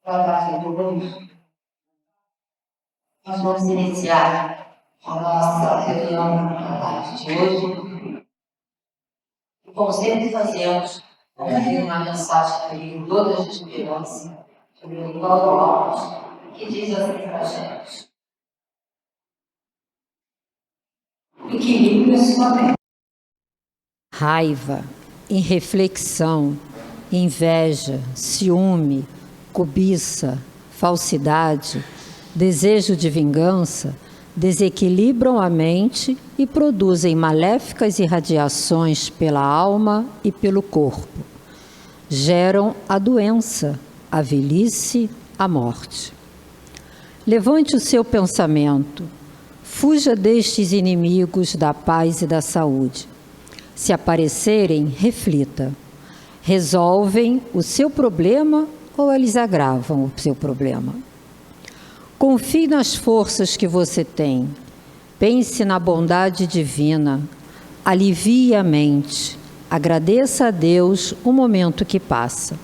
trabalho do hoje. Nós vamos iniciar a nossa reunião na tarde de hoje. E como sempre fazemos, vamos ouvir uma mensagem que toda a esperança sobre o Paulo Alves, que diz assim para a gente: equilibre a sua mente. Raiva, irreflexão, inveja, ciúme, cobiça, falsidade, desejo de vingança desequilibram a mente e produzem maléficas irradiações pela alma e pelo corpo. Geram a doença, a velhice, a morte. Levante o seu pensamento, fuja destes inimigos da paz e da saúde. Se aparecerem, reflita. Resolvem o seu problema ou eles agravam o seu problema? Confie nas forças que você tem. Pense na bondade divina. Alivie a mente. Agradeça a Deus o momento que passa.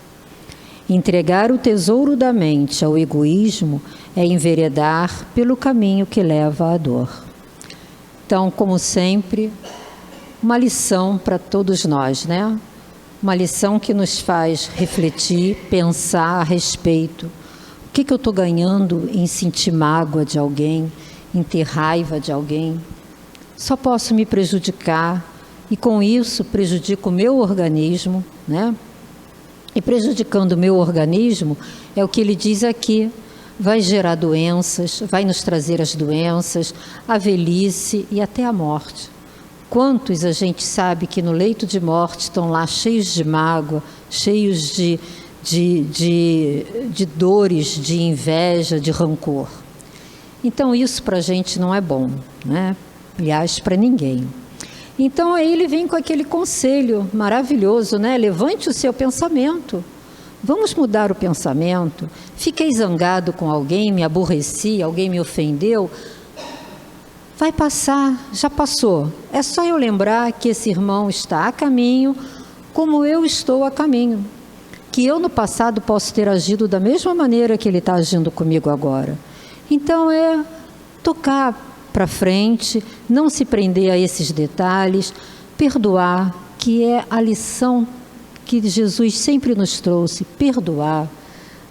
Entregar o tesouro da mente ao egoísmo é enveredar pelo caminho que leva à dor. Então, como sempre, uma lição para todos nós, né? Uma lição que nos faz refletir, pensar a respeito. O que eu estou ganhando em sentir mágoa de alguém, em ter raiva de alguém? Só posso me prejudicar e com isso prejudico o meu organismo, né? E prejudicando o meu organismo, é o que ele diz aqui, vai gerar doenças, vai nos trazer as doenças, a velhice e até a morte. Quantos a gente sabe que no leito de morte estão lá cheios de mágoa, cheios de dores, de inveja, de rancor. Então isso para a gente não é bom, né? Aliás, para ninguém. Então aí ele vem com aquele conselho maravilhoso, né? Levante o seu pensamento. Vamos mudar o pensamento. Fiquei zangado com alguém, me aborreci, alguém me ofendeu. Vai passar, já passou. É só eu lembrar que esse irmão está a caminho, como eu estou a caminho. Que eu no passado posso ter agido da mesma maneira que ele está agindo comigo agora. Então é tocar para frente, não se prender a esses detalhes, perdoar, que é a lição que Jesus sempre nos trouxe, perdoar,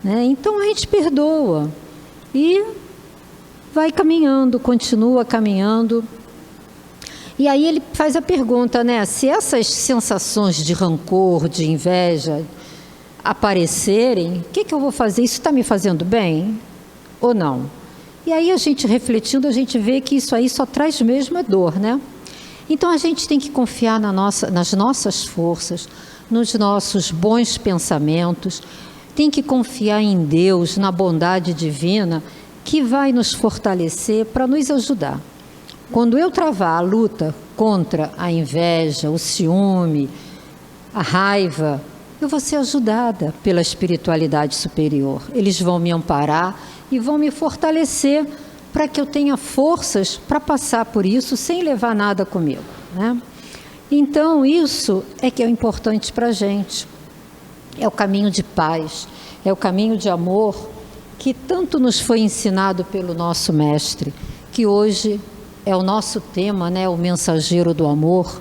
né? Então a gente perdoa e vai caminhando, continua caminhando. E aí ele faz a pergunta, né? Se essas sensações de rancor, de inveja aparecerem, o que eu vou fazer? Isso está me fazendo bem ou não? E aí a gente refletindo, a gente vê que isso aí só traz mesmo a dor, né? Então a gente tem que confiar nas nossas forças, nos nossos bons pensamentos, tem que confiar em Deus, na bondade divina, que vai nos fortalecer para nos ajudar. Quando eu travar a luta contra a inveja, o ciúme, a raiva, eu vou ser ajudada pela espiritualidade superior. Eles vão me amparar e vão me fortalecer para que eu tenha forças para passar por isso sem levar nada comigo, né? Então, isso é que é importante para a gente. É o caminho de paz, é o caminho de amor que tanto nos foi ensinado pelo nosso mestre, que hoje é o nosso tema, né? O mensageiro do amor.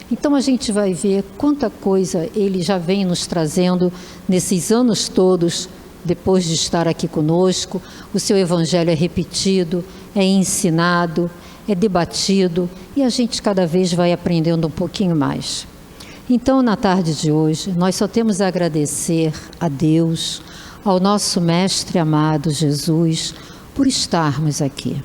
Então a gente vai ver quanta coisa ele já vem nos trazendo nesses anos todos, depois de estar aqui conosco. O seu evangelho é repetido, é ensinado, é debatido e a gente cada vez vai aprendendo um pouquinho mais. Então, na tarde de hoje, nós só temos a agradecer a Deus, ao nosso Mestre amado Jesus, por estarmos aqui.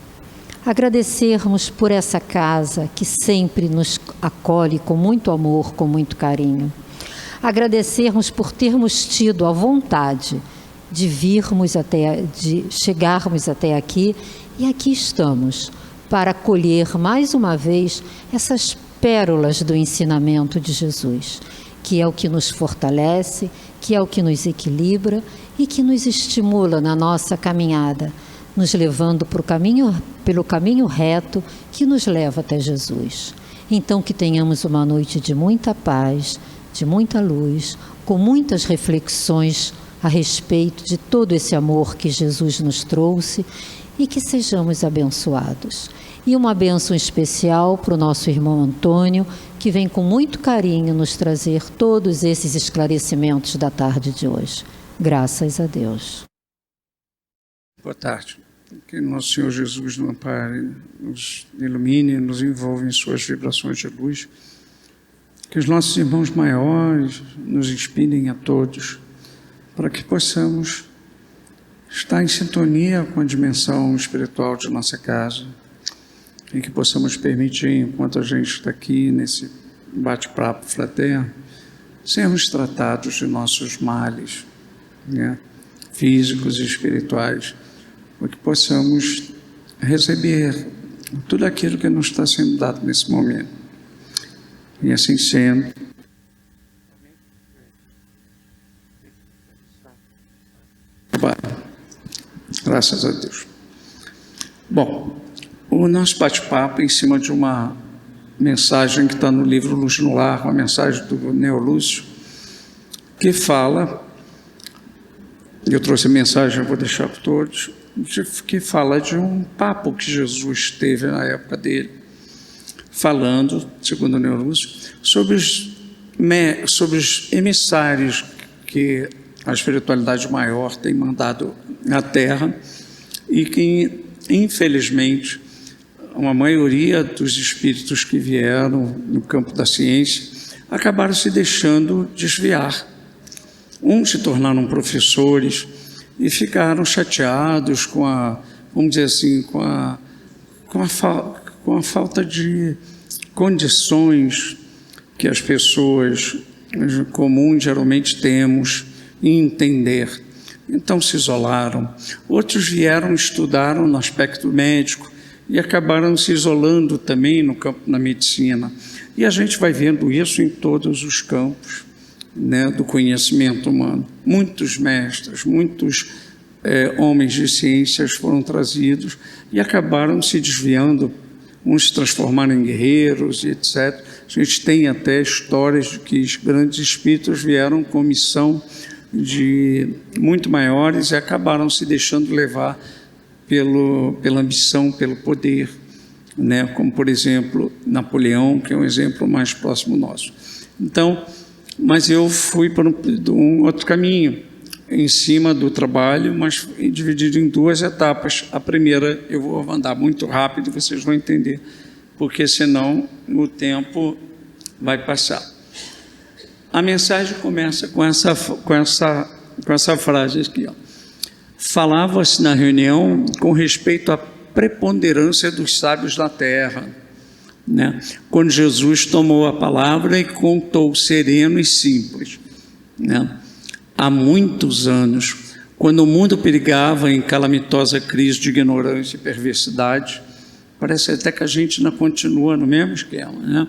Agradecermos por essa casa que sempre nos acolhe com muito amor, com muito carinho. Agradecermos por termos tido a vontade de chegarmos até aqui e aqui estamos para colher mais uma vez essas pérolas do ensinamento de Jesus, que é o que nos fortalece, que é o que nos equilibra e que nos estimula na nossa caminhada, nos levando pelo caminho reto que nos leva até Jesus. Então que tenhamos uma noite de muita paz, de muita luz, com muitas reflexões a respeito de todo esse amor que Jesus nos trouxe e que sejamos abençoados. E uma bênção especial para o nosso irmão Antônio, que vem com muito carinho nos trazer todos esses esclarecimentos da tarde de hoje. Graças a Deus. Boa tarde. Que nosso Senhor Jesus nos ampare, nos ilumine, nos envolva em suas vibrações de luz. Que os nossos irmãos maiores nos inspirem a todos, para que possamos estar em sintonia com a dimensão espiritual de nossa casa, e que possamos permitir, enquanto a gente está aqui nesse bate-papo fraterno, sermos tratados de nossos males, né, físicos e espirituais, para que possamos receber tudo aquilo que nos está sendo dado nesse momento. E assim sendo, graças a Deus. Bom, o nosso bate-papo é em cima de uma mensagem que está no livro Luz no Lar, uma mensagem do Neo Lúcio, que fala, eu trouxe a mensagem, eu vou deixar para todos, que fala de um papo que Jesus teve na época dele, falando, segundo o Neo Lúcio, sobre os emissários que a espiritualidade maior tem mandado à Terra e que, infelizmente, uma maioria dos espíritos que vieram no campo da ciência acabaram se deixando desviar. Uns se tornaram professores e ficaram chateados com a, vamos dizer assim, com a falta de condições que as pessoas comuns geralmente temos em entender. Então se isolaram. Outros vieram, estudaram no aspecto médico e acabaram se isolando também no campo da medicina. E a gente vai vendo isso em todos os campos, né, do conhecimento humano. Muitos mestres, muitos homens de ciências foram trazidos e acabaram se desviando, uns se transformaram em guerreiros e etc. A gente tem até histórias de que os grandes espíritos vieram com missão de muito maiores e acabaram se deixando levar pela ambição, pelo poder, né? Como, por exemplo, Napoleão, que é um exemplo mais próximo nosso. Então, mas eu fui para um outro caminho, em cima do trabalho, mas dividido em duas etapas. A primeira, eu vou andar muito rápido, vocês vão entender, porque senão o tempo vai passar. A mensagem começa com essa frase aqui, ó. Falava-se na reunião com respeito à preponderância dos sábios da terra, né? Quando Jesus tomou a palavra e contou sereno e simples, né? Há muitos anos, quando o mundo perigava em calamitosa crise de ignorância e perversidade, parece até que a gente ainda continua no mesmo esquema, né?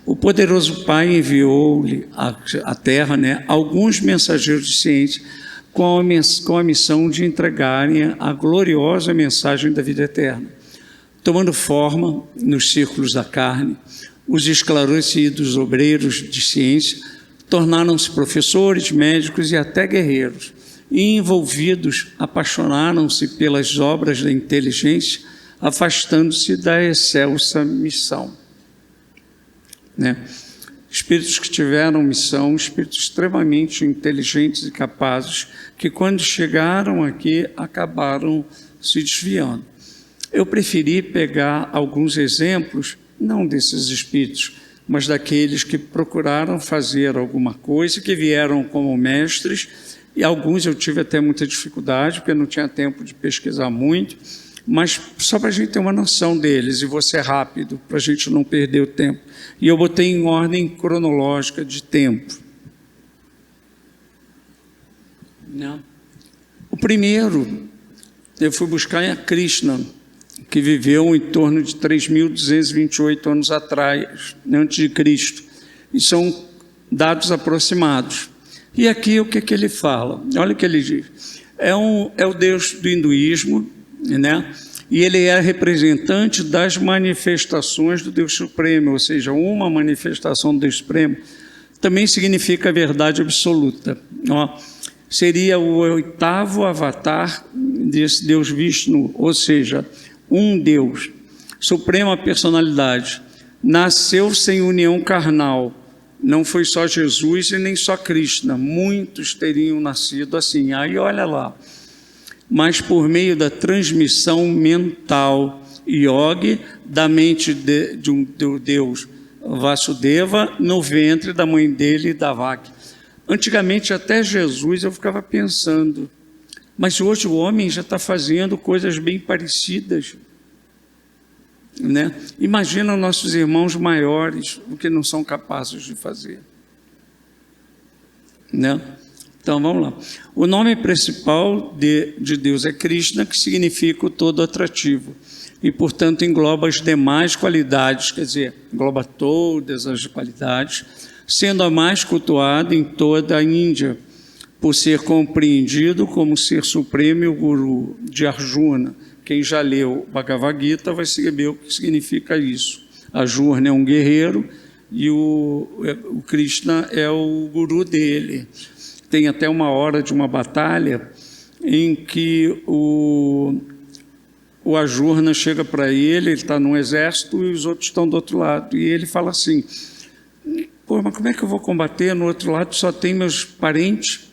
O poderoso Pai enviou-lhe à terra, né, alguns mensageiros de ciência com a missão de entregarem a gloriosa mensagem da vida eterna. Tomando forma nos círculos da carne, os esclarecidos obreiros de ciência tornaram-se professores, médicos e até guerreiros, e envolvidos apaixonaram-se pelas obras da inteligência, afastando-se da excelsa missão, né? Espíritos que tiveram missão, espíritos extremamente inteligentes e capazes, que quando chegaram aqui acabaram se desviando. Eu preferi pegar alguns exemplos, não desses espíritos, mas daqueles que procuraram fazer alguma coisa, que vieram como mestres, e alguns eu tive até muita dificuldade, porque não tinha tempo de pesquisar muito, mas só para a gente ter uma noção deles, e vou ser rápido, para a gente não perder o tempo. E eu botei em ordem cronológica de tempo. Não. O primeiro, eu fui buscar a Krishna, que viveu em torno de 3.228 anos atrás, antes de Cristo. E são dados aproximados. E aqui o que ele fala? Olha o que ele diz. É o Deus do hinduísmo, né? E ele é representante das manifestações do Deus Supremo, ou seja, uma manifestação do Deus Supremo também significa a verdade absoluta. Ó, seria o 8º avatar desse Deus Vishnu, ou seja, um Deus, suprema personalidade, nasceu sem união carnal. Não foi só Jesus e nem só Krishna, muitos teriam nascido assim. Aí olha lá, mas por meio da transmissão mental, yogi, da mente do Deus Vasudeva, no ventre da mãe dele, Davaki. Antigamente, até Jesus, eu ficava pensando, mas hoje o homem já está fazendo coisas bem parecidas, né? Imagina nossos irmãos maiores, o que não são capazes de fazer, né? Então, vamos lá. O nome principal de Deus é Krishna, que significa o todo atrativo, e, portanto, engloba as demais qualidades, quer dizer, engloba todas as qualidades, sendo a mais cultuada em toda a Índia, por ser compreendido como ser supremo e o guru de Arjuna. Quem já leu Bhagavad Gita vai saber o que significa isso. Arjuna é um guerreiro e o Krishna é o guru dele. Tem até uma hora de uma batalha em que o Arjuna chega para ele está num exército e os outros estão do outro lado. E ele fala assim, pô, mas como é que eu vou combater? No outro lado só tem meus parentes,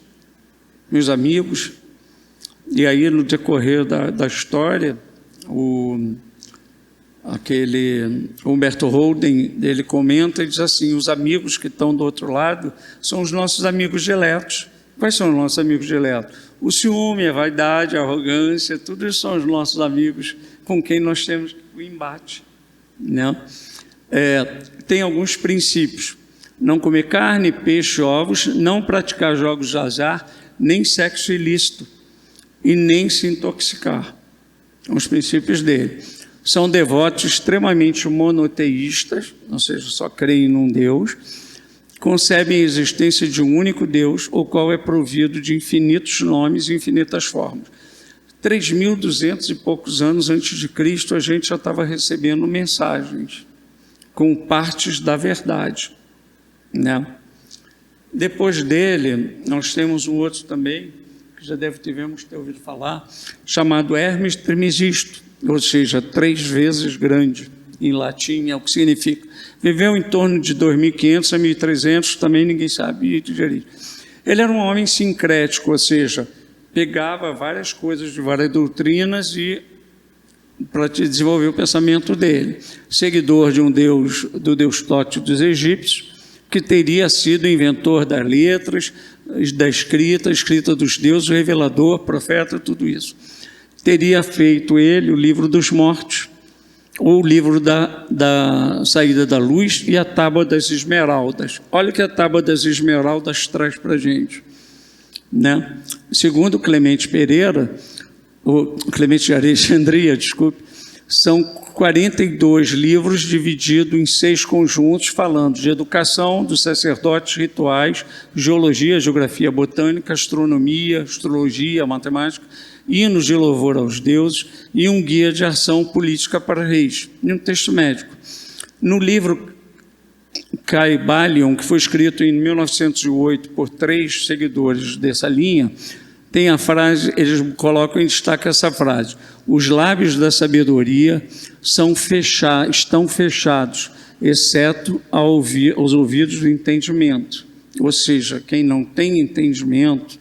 meus amigos. E aí, no decorrer da história, aquele Humberto Holden, ele comenta e diz assim, os amigos que estão do outro lado são os nossos amigos diletos. Quais são os nossos amigos diletos? O ciúme, a vaidade, a arrogância, tudo isso são os nossos amigos com quem nós temos o embate, né? Tem alguns princípios. Não comer carne, peixe, ovos, não praticar jogos de azar, nem sexo ilícito, e nem se intoxicar. São os princípios dele. São devotos extremamente monoteístas, ou seja, só creem num Deus, concebem a existência de um único Deus, o qual é provido de infinitos nomes e infinitas formas. 3.200 e poucos anos antes de Cristo, a gente já estava recebendo mensagens com partes da verdade, né? Depois dele, nós temos um outro também, que já devemos ter ouvido falar, chamado Hermes Trismegisto, ou seja, 3 vezes grande, em latim, é o que significa. Viveu em torno de 2.500 a 1.300, também ninguém sabe direito. Ele era um homem sincrético, ou seja, pegava várias coisas de várias doutrinas e para desenvolver o pensamento dele. Seguidor de do Deus Tote dos egípcios, que teria sido inventor das letras, da escrita dos deuses, revelador, profeta, tudo isso. Teria feito ele o livro dos mortos, ou o livro da saída da luz e a tábua das esmeraldas. Olha o que a tábua das esmeraldas traz para a gente, né? Segundo Clemente Pereira, o Clemente de Alexandria, desculpe, são 42 livros divididos em 6 conjuntos, falando de educação, dos sacerdotes, rituais, geologia, geografia, botânica, astronomia, astrologia, matemática, hinos de louvor aos deuses e um guia de ação política para reis, e um texto médico. No livro Caibalion, que foi escrito em 1908 por 3 seguidores dessa linha, tem a frase, eles colocam em destaque essa frase: os lábios da sabedoria estão fechados, exceto aos ouvidos do entendimento. Ou seja, quem não tem entendimento,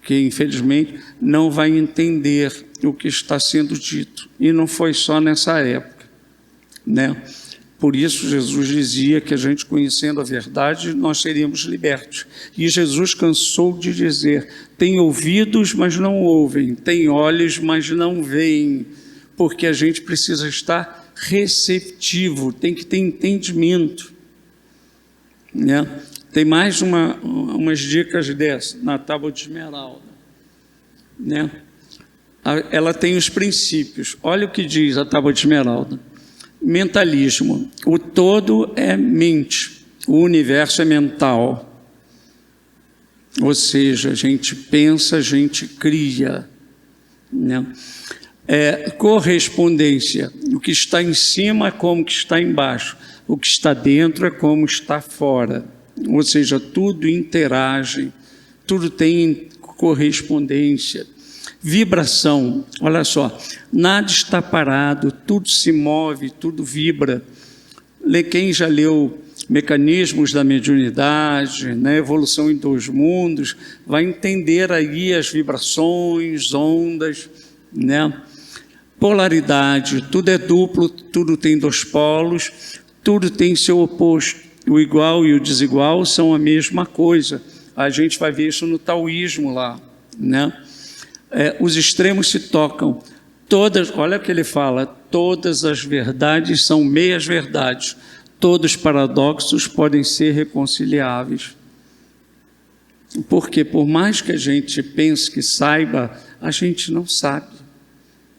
que infelizmente não vai entender o que está sendo dito. E não foi só nessa época, né? Por isso Jesus dizia que a gente conhecendo a verdade, nós seríamos libertos. E Jesus cansou de dizer, tem ouvidos, mas não ouvem, tem olhos, mas não veem, porque a gente precisa estar receptivo, tem que ter entendimento, né? Tem mais umas dicas dessas na tábua de esmeralda, né? Ela tem os princípios. Olha o que diz a tábua de esmeralda. Mentalismo. O todo é mente, o universo é mental. Ou seja, a gente pensa, a gente cria, né? Correspondência. O que está em cima é como o que está embaixo. O que está dentro é como está fora. Ou seja, tudo interage, tudo tem correspondência. Vibração, olha só, nada está parado, tudo se move, tudo vibra. Quem já leu Mecanismos da Mediunidade, né, Evolução em Dois Mundos, vai entender aí as vibrações, ondas, né? Polaridade, tudo é duplo, tudo tem dois polos, tudo tem seu oposto. O igual e o desigual são a mesma coisa. A gente vai ver isso no taoísmo lá, né? Os extremos se tocam. Olha o que ele fala, todas as verdades são meias verdades. Todos os paradoxos podem ser reconciliáveis. Porque por mais que a gente pense que saiba, a gente não sabe.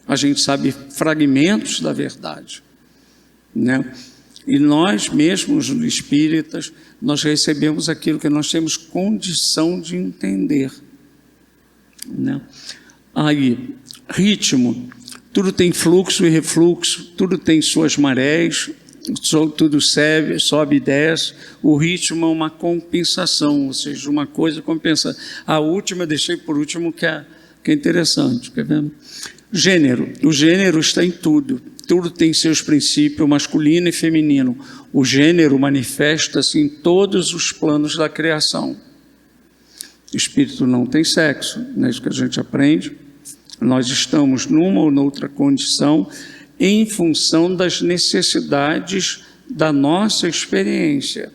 A gente sabe fragmentos da verdade, né? E nós mesmos, espíritas, nós recebemos aquilo que nós temos condição de entender, né? Aí, ritmo, tudo tem fluxo e refluxo, tudo tem suas marés, tudo sobe e desce. O ritmo é uma compensação, ou seja, uma coisa compensa. A última eu deixei por último, que é interessante, quer ver? Gênero, o gênero está em tudo, tudo tem seus princípios, masculino e feminino. O gênero manifesta-se em todos os planos da criação. O espírito não tem sexo, não é isso que a gente aprende. Nós estamos numa ou noutra condição em função das necessidades da nossa experiência.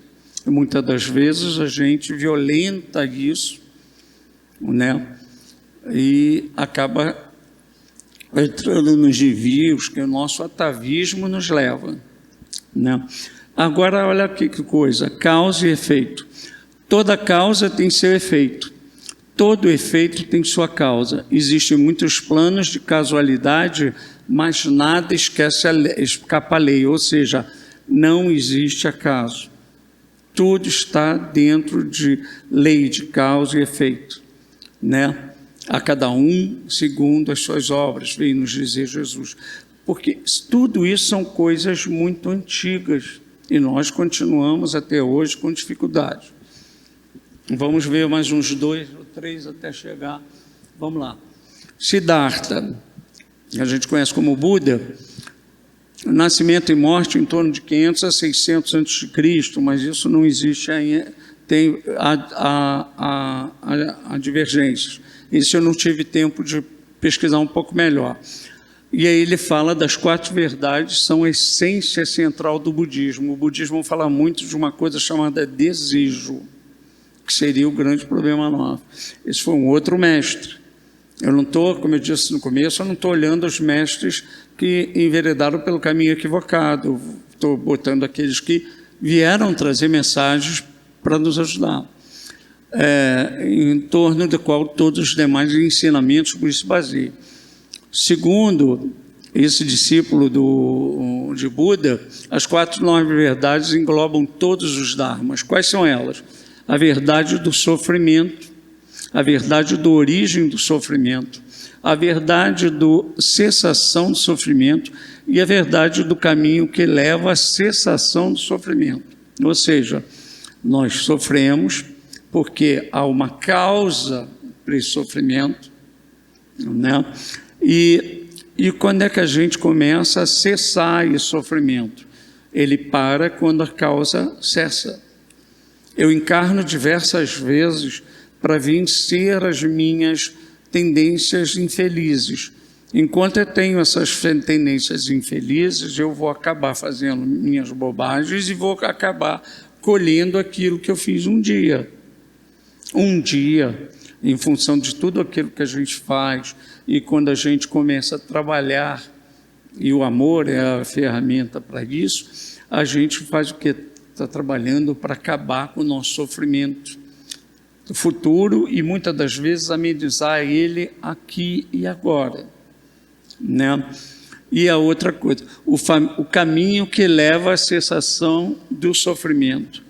E muitas das vezes a gente violenta isso, né? E acaba entrando nos desvios que o nosso atavismo nos leva, né? Agora, olha que coisa, causa e efeito. Toda causa tem seu efeito, todo efeito tem sua causa. Existem muitos planos de casualidade, mas nada escapa à lei, ou seja, não existe acaso. Tudo está dentro de lei de causa e efeito, né? A cada um segundo as suas obras, vem nos dizer Jesus. Porque tudo isso são coisas muito antigas e nós continuamos até hoje com dificuldade. Vamos ver mais uns 2 ou 3 até chegar. Vamos lá. Siddhartha, a gente conhece como Buda, nascimento e morte em torno de 500 a 600 a.C., mas isso não existe ainda, tem a divergências. Isso eu não tive tempo de pesquisar um pouco melhor. E aí ele fala das 4 verdades, são a essência central do budismo. O budismo fala muito de uma coisa chamada desejo, que seria o grande problema nosso. Esse foi um outro mestre. Eu não estou, como eu disse no começo, eu não estou olhando os mestres que enveredaram pelo caminho equivocado. Estou botando aqueles que vieram trazer mensagens para nos ajudar. Em torno do qual todos os demais ensinamentos por isso baseiam. Segundo esse discípulo de Buda, as 4 novas verdades englobam todos os dharmas. Quais são elas? A verdade do sofrimento, a verdade da origem do sofrimento, a verdade da cessação do sofrimento e a verdade do caminho que leva à cessação do sofrimento. Ou seja, nós sofremos porque há uma causa para esse sofrimento, né? E quando é que a gente começa a cessar esse sofrimento? Ele para quando a causa cessa. Eu encarno diversas vezes para vencer as minhas tendências infelizes. Enquanto eu tenho essas tendências infelizes, eu vou acabar fazendo minhas bobagens e vou acabar colhendo aquilo que eu fiz um dia. Um dia, em função de tudo aquilo que a gente faz, e quando a gente começa a trabalhar, e o amor é a ferramenta para isso, a gente faz o quê? Está trabalhando para acabar com o nosso sofrimento do futuro e muitas das vezes amenizar ele aqui e agora, né? E a outra coisa, o caminho que leva à cessação do sofrimento.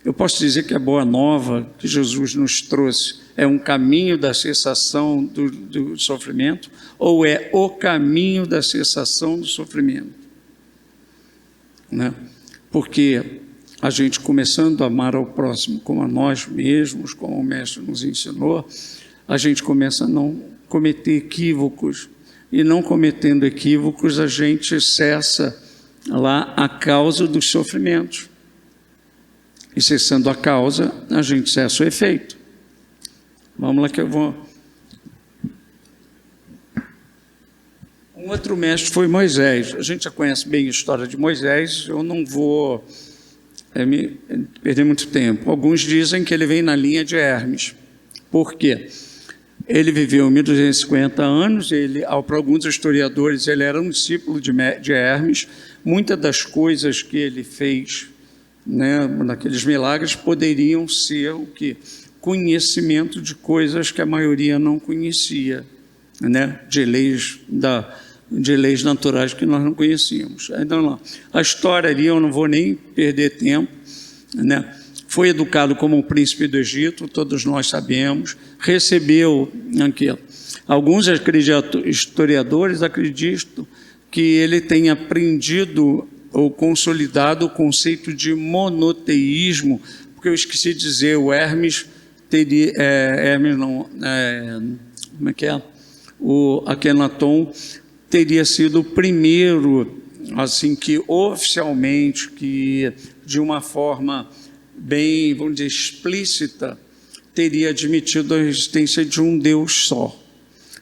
Eu posso dizer que a boa nova que Jesus nos trouxe é um caminho da cessação do sofrimento ou é o caminho da cessação do sofrimento, né? Porque a gente começando a amar ao próximo como a nós mesmos, como o Mestre nos ensinou, a gente começa a não cometer equívocos. E não cometendo equívocos, a gente cessa lá a causa dos sofrimentos. E cessando a causa, a gente cessa o efeito. Vamos lá que eu vou... Um outro mestre foi Moisés. A gente já conhece bem a história de Moisés, eu não vou perder muito tempo. Alguns dizem que ele vem na linha de Hermes. Por quê? Ele viveu 1250 anos, para alguns historiadores, ele era um discípulo de Hermes. Muitas das coisas que ele fez, né, naqueles milagres, poderiam ser o quê? Conhecimento de coisas que a maioria não conhecia, né, de leis naturais que nós não conhecíamos. Então, a história ali, eu não vou nem perder tempo, né? Foi educado como um príncipe do Egito, todos nós sabemos, recebeu aquilo. Alguns historiadores acreditam que ele tenha aprendido ou consolidado o conceito de monoteísmo, porque eu esqueci de dizer, o Hermes teria, o Akenaton teria sido o primeiro, assim, que oficialmente, que de uma forma bem, vamos dizer, explícita, teria admitido a existência de um Deus só.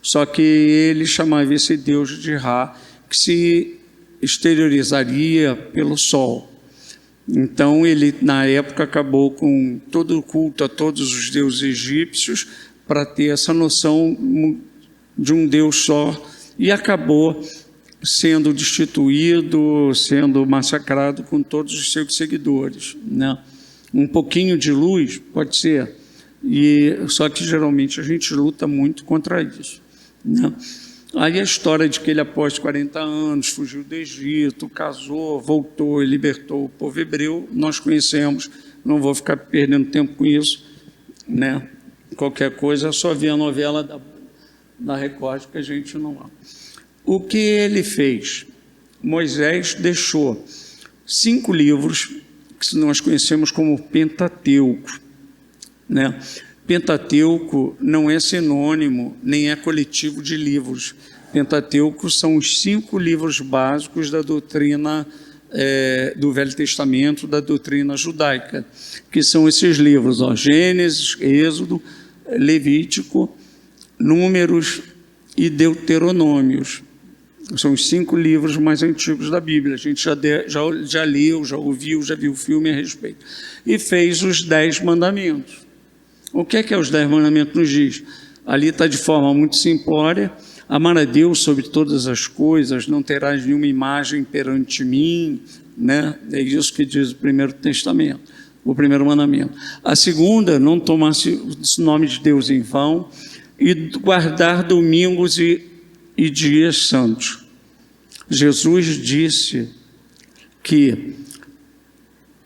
Só que ele chamava esse Deus de Ra, que se exteriorizaria pelo Sol. Então, ele, na época, acabou com todo o culto a todos os deuses egípcios para ter essa noção de um Deus só e acabou sendo destituído, sendo massacrado com todos os seus seguidores, né? Um pouquinho de luz, pode ser, só que geralmente a gente luta muito contra isso, né? Aí a história de que ele, após 40 anos, fugiu do Egito, casou, voltou e libertou o povo hebreu, nós conhecemos, não vou ficar perdendo tempo com isso, né? Qualquer coisa, é só ver a novela da Record que a gente não há. O que ele fez? Moisés deixou 5 livros que nós conhecemos como Pentateuco, né? Pentateuco não é sinônimo, nem é coletivo de livros. Pentateuco são os 5 livros básicos da doutrina do Velho Testamento, da doutrina judaica, que são esses livros, Gênesis, Êxodo, Levítico, Números e Deuteronômios. São os 5 livros mais antigos da Bíblia. A gente já leu, já ouviu, já viu filme a respeito. E fez os 10 mandamentos. O que é os 10 mandamentos nos diz? Ali está de forma muito simplória: amar a Deus sobre todas as coisas, não terás nenhuma imagem perante mim, né? É isso que diz o primeiro testamento, o primeiro mandamento. A segunda, não tomasse o nome de Deus em vão, e guardar domingos e dias santos. Jesus disse que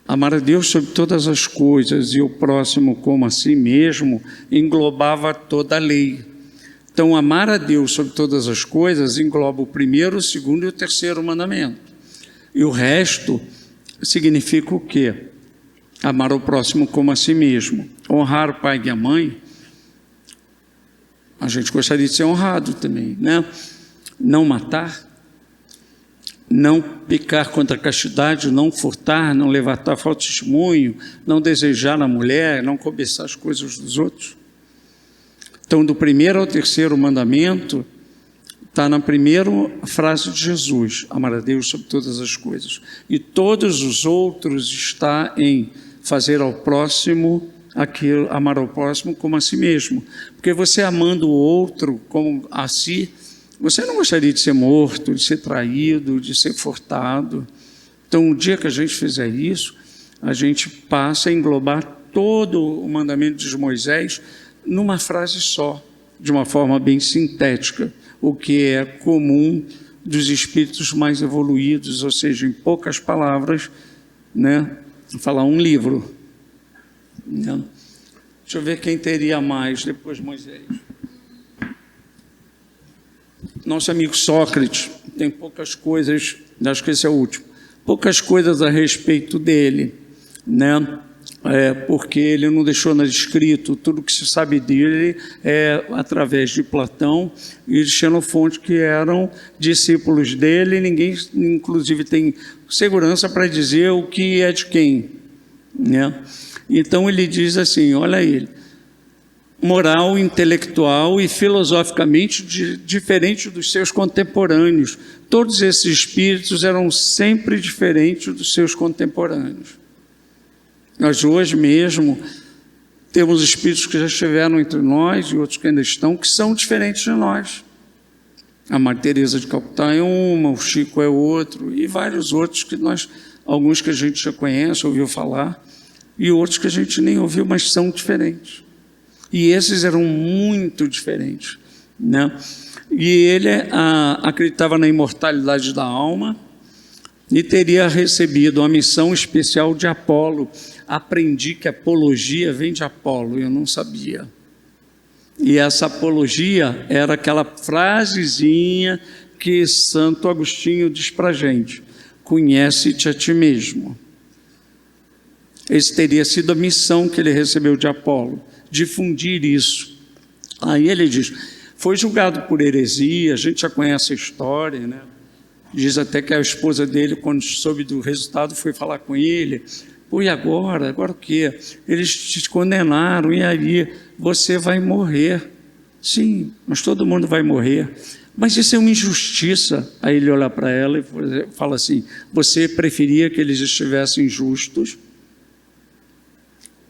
amar a Deus sobre todas as coisas e o próximo como a si mesmo englobava toda a lei. Então, amar a Deus sobre todas as coisas engloba o primeiro, o segundo e o terceiro mandamento. E o resto significa o quê? Amar o próximo como a si mesmo. Honrar o pai e a mãe. A gente gostaria de ser honrado também, né? Não matar, não pecar contra a castidade, não furtar, não levantar falso testemunho, não desejar a mulher, não cobiçar as coisas dos outros. Então, do primeiro ao terceiro mandamento, está na primeira frase de Jesus: amar a Deus sobre todas as coisas. E todos os outros está em fazer ao próximo aquilo, amar ao próximo como a si mesmo. Porque você amando o outro como a si, você não gostaria de ser morto, de ser traído, de ser furtado. Então, o dia que a gente fizer isso, a gente passa a englobar todo o mandamento de Moisés numa frase só, de uma forma bem sintética, o que é comum dos espíritos mais evoluídos, ou seja, em poucas palavras, né, falar um livro. Né? Deixa eu ver quem teria mais depois de Moisés. Nosso amigo Sócrates tem poucas coisas, acho que esse é o último, poucas coisas a respeito dele, né? porque ele não deixou nada escrito, tudo que se sabe dele é através de Platão e de Xenofonte, que eram discípulos dele, e ninguém, inclusive, tem segurança para dizer o que é de quem, né? Então ele diz assim, olha ele, moral, intelectual e filosoficamente diferente dos seus contemporâneos. Todos esses espíritos eram sempre diferentes dos seus contemporâneos. Nós hoje mesmo temos espíritos que já estiveram entre nós e outros que ainda estão, que são diferentes de nós. A Maria Teresa de Calcutá é uma, o Chico é outro, e vários outros que alguns que a gente já conhece, ouviu falar, e outros que a gente nem ouviu, mas são diferentes. E esses eram muito diferentes, né? E ele acreditava na imortalidade da alma e teria recebido uma missão especial de Apolo. Aprendi que apologia vem de Apolo, eu não sabia. E essa apologia era aquela frasezinha que Santo Agostinho diz para a gente: conhece-te a ti mesmo. Essa teria sido a missão que ele recebeu de Apolo, difundir isso. Aí ele diz, foi julgado por heresia, a gente já conhece a história, né? Diz até que a esposa dele, quando soube do resultado, foi falar com ele, pô, e agora? Agora o quê? Eles te condenaram, e aí você vai morrer. Sim, mas todo mundo vai morrer. Mas isso é uma injustiça. Aí ele olha para ela e fala assim, você preferia que eles estivessem justos?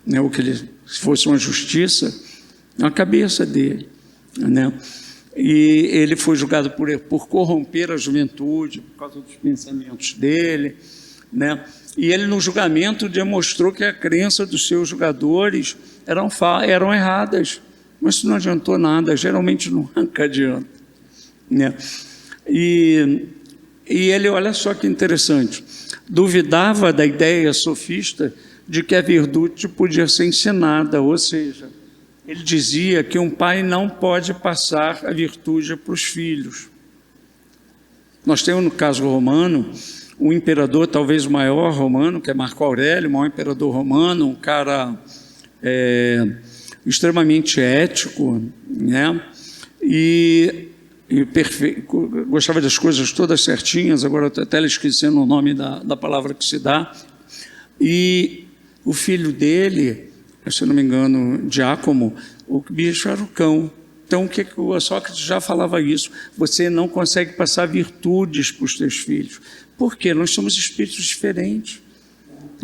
Né, ou que ele fosse uma justiça? Na cabeça dele, né? E ele foi julgado por corromper a juventude, por causa dos pensamentos dele, né? E ele, no julgamento, demonstrou que a crença dos seus julgadores eram erradas, mas isso não adiantou nada, geralmente nunca adianta, né? E ele, olha só que interessante, duvidava da ideia sofista de que a virtude podia ser ensinada, ou seja, ele dizia que um pai não pode passar a virtude para os filhos. Nós temos no caso romano, um imperador, talvez o maior romano, que é Marco Aurélio, o maior imperador romano, um cara extremamente ético, né? E gostava das coisas todas certinhas, agora estou até esquecendo o nome da palavra que se dá. E o filho dele, se não me engano, Giacomo, o bicho era o cão. Então, o Sócrates já falava isso, você não consegue passar virtudes para os teus filhos. Por quê? Nós somos espíritos diferentes.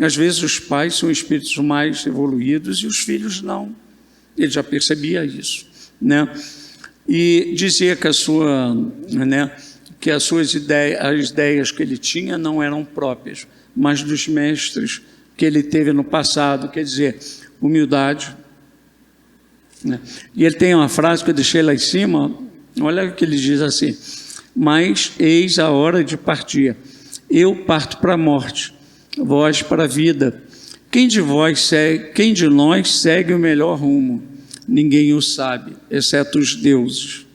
Às vezes os pais são espíritos mais evoluídos e os filhos não. Ele já percebia isso, né? E dizia que as ideias que ele tinha não eram próprias, mas dos mestres que ele teve no passado, quer dizer, humildade, né? E ele tem uma frase que eu deixei lá em cima, olha o que ele diz assim, mas eis a hora de partir, eu parto para a morte, vós para a vida, quem de nós segue o melhor rumo? Ninguém o sabe, exceto os deuses.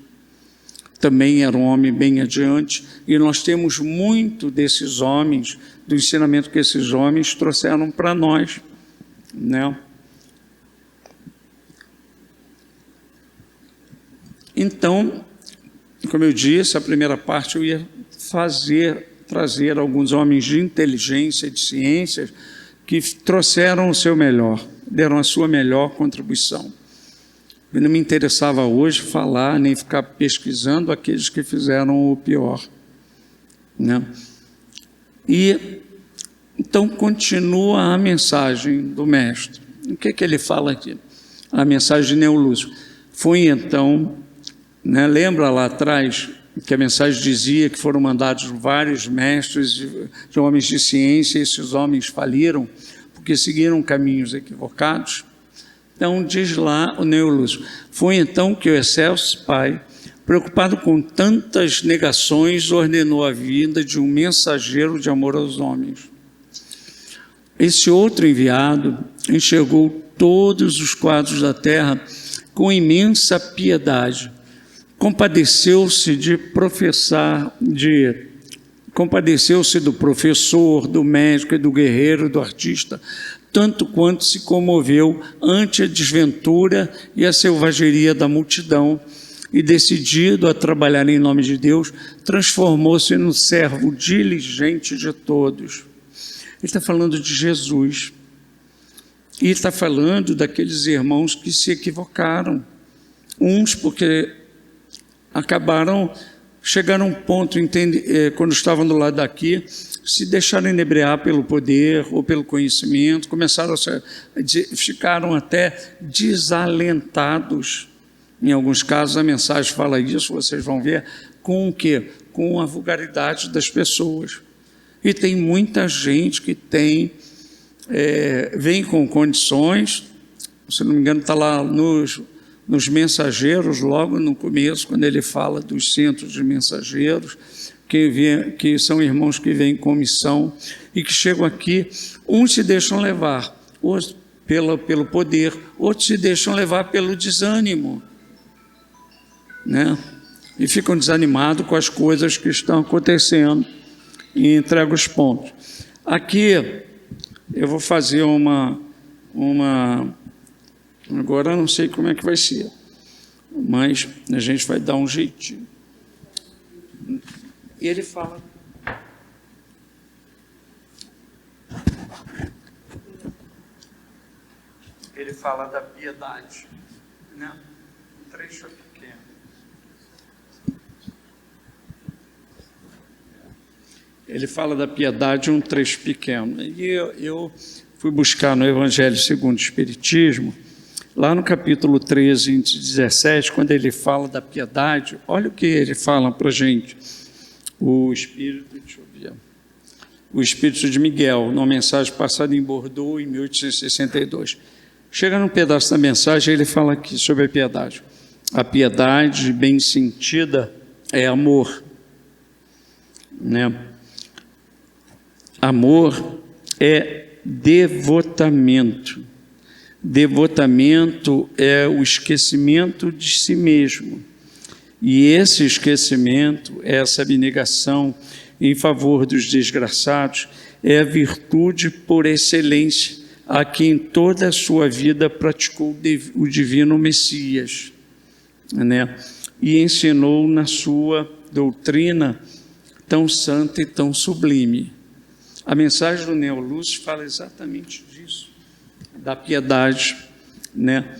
Também era um homem bem adiante, e nós temos muito desses homens, do ensinamento que esses homens trouxeram para nós, né? Então, como eu disse, a primeira parte eu ia trazer alguns homens de inteligência e de ciências que trouxeram o seu melhor, deram a sua melhor contribuição. Não me interessava hoje falar, nem ficar pesquisando aqueles que fizeram o pior, né? E então continua a mensagem do mestre. O que ele fala aqui? A mensagem de Neo Lúcio. Foi então, né, lembra lá atrás que a mensagem dizia que foram mandados vários mestres de homens de ciência, e esses homens faliram porque seguiram caminhos equivocados? Então diz lá o Neo Lúcio, foi então que o excelso Pai, preocupado com tantas negações, ordenou a vinda de um mensageiro de amor aos homens. Esse outro enviado enxergou todos os quadros da terra com imensa piedade, compadeceu-se do professor, do médico e do guerreiro, do artista, tanto quanto se comoveu ante a desventura e a selvageria da multidão, e decidido a trabalhar em nome de Deus, transformou-se no servo diligente de todos. Ele está falando de Jesus, e está falando daqueles irmãos que se equivocaram, uns porque chegaram a um ponto, quando estavam do lado daqui, se deixaram inebriar pelo poder ou pelo conhecimento, ficaram até desalentados. Em alguns casos a mensagem fala isso, vocês vão ver, com o quê? Com a vulgaridade das pessoas. E tem muita gente que vem com condições, se não me engano está lá nos mensageiros, logo no começo, quando ele fala dos centros de mensageiros, que são irmãos que vêm com missão e que chegam aqui, uns se deixam levar outros pelo poder, outros se deixam levar pelo desânimo, né? E ficam desanimados com as coisas que estão acontecendo e entregam os pontos. Aqui eu vou fazer agora eu não sei como é que vai ser, mas a gente vai dar um jeitinho. E ele fala da piedade, né? Um trecho pequeno. Ele fala da piedade, um trecho pequeno. E eu fui buscar no Evangelho segundo o Espiritismo, lá no capítulo 13, 17, quando ele fala da piedade, olha o que ele fala para a gente. O Espírito de Miguel, numa mensagem passada em Bordeaux, em 1862. Chega num pedaço da mensagem, ele fala aqui sobre a piedade. A piedade bem sentida é amor, né? Amor é devotamento. Devotamento é o esquecimento de si mesmo. E esse esquecimento, essa abnegação em favor dos desgraçados, é a virtude por excelência a que em toda a sua vida praticou o divino Messias, né? E ensinou na sua doutrina tão santa e tão sublime. A mensagem do Neo Lúcio fala exatamente disso, da piedade, né?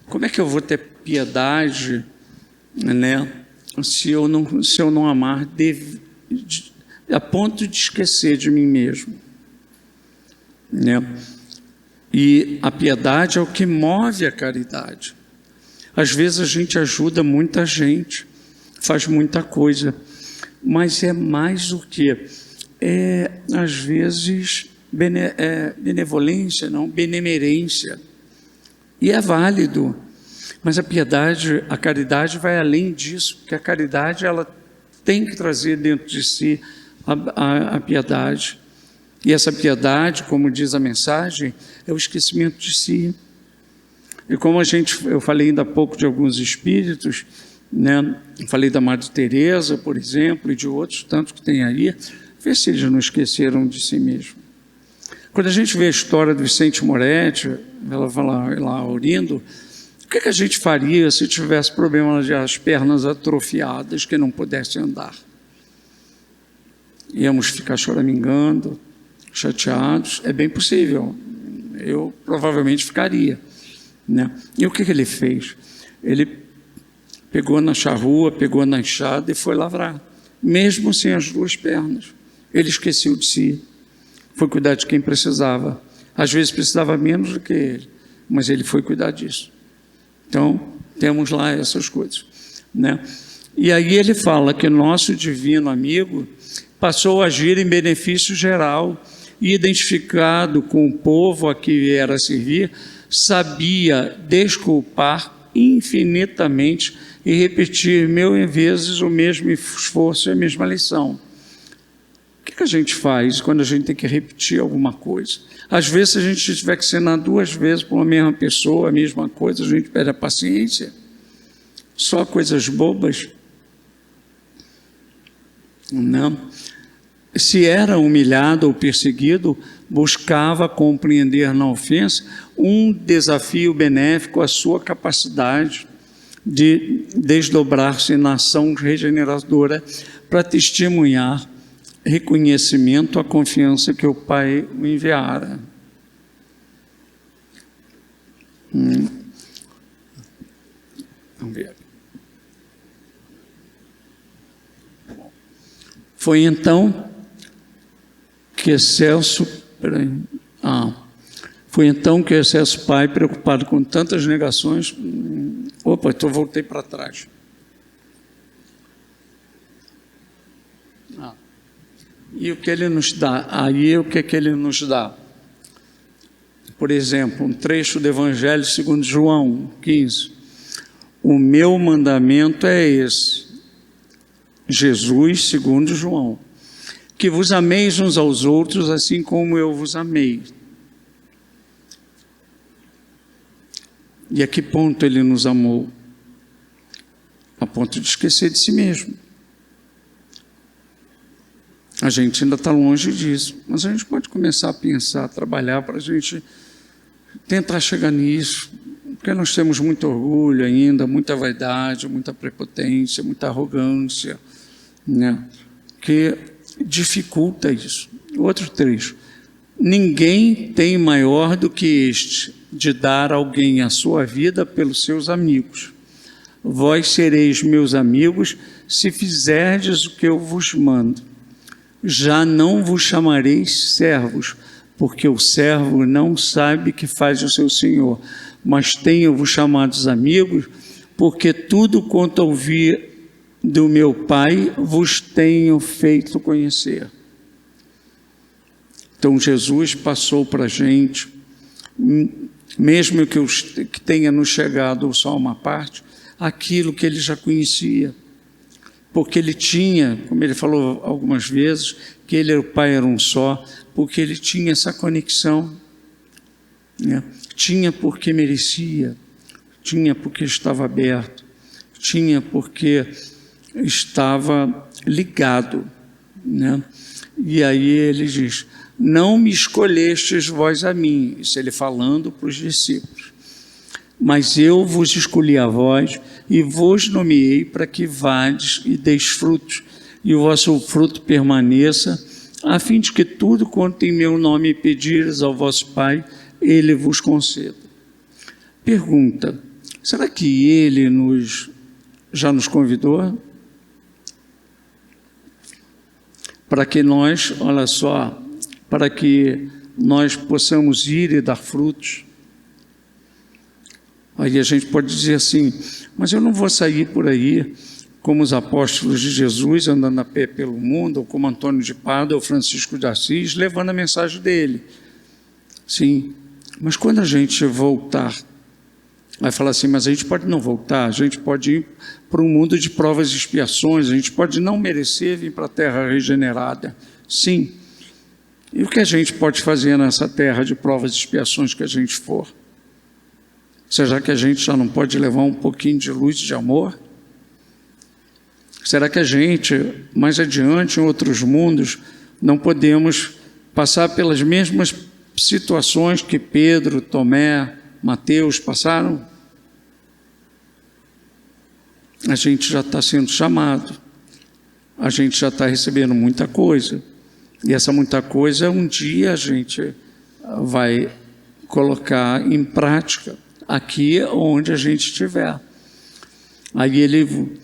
Como é que eu vou ter piedade, né, se eu não amar a ponto de esquecer de mim mesmo, né? E a piedade é o que move a caridade. Às vezes a gente ajuda muita gente, faz muita coisa, mas é mais o que? Às vezes benevolência, não, benemerência, e é válido. Mas a piedade, a caridade vai além disso, porque a caridade ela tem que trazer dentro de si a piedade. E essa piedade, como diz a mensagem, é o esquecimento de si. E como eu falei ainda há pouco de alguns espíritos, né? Falei da Madre Teresa, por exemplo, e de outros tantos que tem aí, vê se eles não esqueceram de si mesmo. Quando a gente vê a história do Vicente Moretti, ela fala lá, Aurindo, o que a gente faria se tivesse problema de as pernas atrofiadas, que não pudesse andar? Íamos ficar choramingando, chateados? É bem possível. Eu provavelmente ficaria, né? E o que ele fez? Ele pegou na charrua, pegou na enxada e foi lavrar, mesmo sem as duas pernas. Ele esqueceu de si, foi cuidar de quem precisava. Às vezes precisava menos do que ele, mas ele foi cuidar disso. Então, temos lá essas coisas, né? E aí ele fala que nosso divino amigo passou a agir em benefício geral e, identificado com o povo a que viera servir, sabia desculpar infinitamente e repetir mil vezes o mesmo esforço e a mesma lição. O que a gente faz quando a gente tem que repetir alguma coisa? Às vezes, se a gente tiver que ensinar 2 vezes para uma mesma pessoa a mesma coisa, a gente perde a paciência. Só coisas bobas. Não. se era humilhado ou perseguido, buscava compreender na ofensa um desafio benéfico à sua capacidade de desdobrar-se na ação regeneradora para testemunhar reconhecimento à confiança que o Pai o enviara. Vamos ver. Foi então que excelso Pai, preocupado com tantas negações, então voltei para trás. E o que ele nos dá? Aí o que é que ele nos dá? Por exemplo, um trecho do Evangelho segundo João 15. O meu mandamento é esse. Jesus, segundo João, que vos ameis uns aos outros, assim como eu vos amei. E a que ponto ele nos amou? A ponto de esquecer de si mesmo. A gente ainda está longe disso, mas a gente pode começar a pensar, a trabalhar para a gente tentar chegar nisso, porque nós temos muito orgulho ainda, muita vaidade, muita prepotência, muita arrogância, né, que dificulta isso. Outro trecho. Ninguém tem maior do que este, de dar a alguém a sua vida pelos seus amigos. Vós sereis meus amigos, se fizerdes o que eu vos mando. Já não vos chamareis servos, porque o servo não sabe que faz o seu senhor, mas tenho-vos chamados amigos, porque tudo quanto ouvi do meu Pai vos tenho feito conhecer. Então Jesus passou para a gente, mesmo que tenha nos chegado só uma parte, aquilo que ele já conhecia, porque ele tinha, como ele falou algumas vezes, que ele e o Pai eram um só, porque ele tinha essa conexão, né? Tinha porque merecia, tinha porque estava aberto, tinha porque estava ligado, né? E aí ele diz, não me escolhestes vós a mim, isso ele falando para os discípulos, mas eu vos escolhi a vós e vos nomeei para que vades e deis frutos, e o vosso fruto permaneça, a fim de que tudo quanto em meu nome pedires ao vosso Pai, Ele vos conceda. Pergunta, será que Ele já nos convidou? Para que nós, olha só, para que nós possamos ir e dar frutos. Aí a gente pode dizer assim, mas eu não vou sair por aí como os apóstolos de Jesus, andando a pé pelo mundo, ou como Antônio de Pádua ou Francisco de Assis, levando a mensagem dele. Sim, mas quando a gente voltar, vai falar assim, mas a gente pode não voltar, a gente pode ir para um mundo de provas e expiações, a gente pode não merecer vir para a terra regenerada. Sim. E o que a gente pode fazer nessa terra de provas e expiações que a gente for? Será que a gente já não pode levar um pouquinho de luz de amor? Será que a gente, mais adiante, em outros mundos, não podemos passar pelas mesmas situações que Pedro, Tomé, Mateus passaram? A gente já está sendo chamado, a gente já está recebendo muita coisa, e essa muita coisa um dia a gente vai colocar em prática, aqui onde a gente estiver. Aí ele,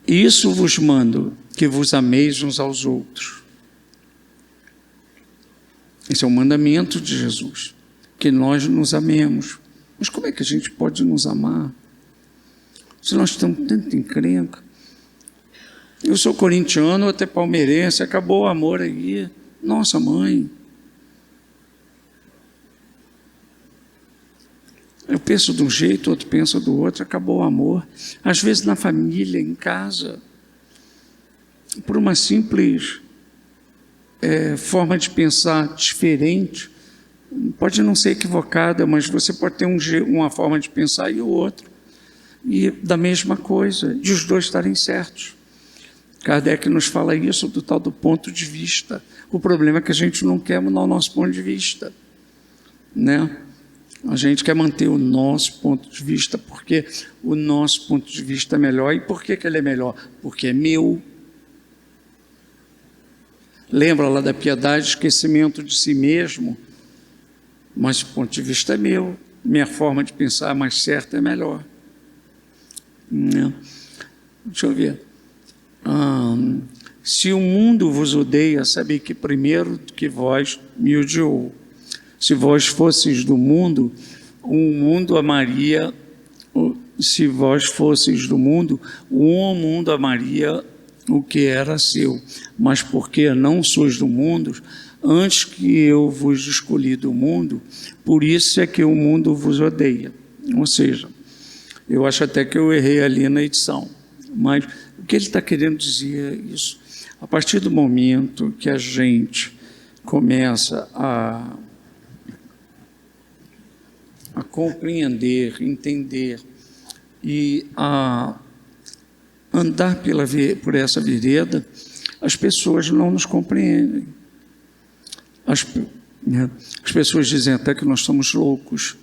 isso vos mando, que vos ameis uns aos outros. Esse é o mandamento de Jesus, que nós nos amemos. Mas como é que a gente pode nos amar? Se nós estamos tanto encrenca. Eu sou corintiano, até palmeirense, acabou o amor aí. Nossa, mãe. Eu penso de um jeito, outro pensa do outro, acabou o amor. Às vezes na família, em casa, por uma simples forma de pensar diferente, pode não ser equivocada, mas você pode ter uma forma de pensar e o outro, e da mesma coisa, de os dois estarem certos. Kardec nos fala isso do tal do ponto de vista. O problema é que a gente não quer mudar o nosso ponto de vista, né? A gente quer manter o nosso ponto de vista, porque o nosso ponto de vista é melhor. E por que ele é melhor? Porque é meu. Lembra lá da piedade, esquecimento de si mesmo? Mas o ponto de vista é meu. Minha forma de pensar mais certa é melhor. Deixa eu ver. Se o mundo vos odeia, sabei que primeiro que vós me odiou. Se vós fosseis do mundo, o mundo amaria. Se vós fosseis do mundo, o mundo amaria o que era seu. Mas porque não sois do mundo, antes que eu vos escolhi do mundo, por isso é que o mundo vos odeia. Ou seja, eu acho até que eu errei ali na edição, mas o que ele está querendo dizer é isso. A partir do momento que a gente começa a compreender, entender e a andar por essa vereda, as pessoas não nos compreendem. As pessoas dizem até que nós somos loucos,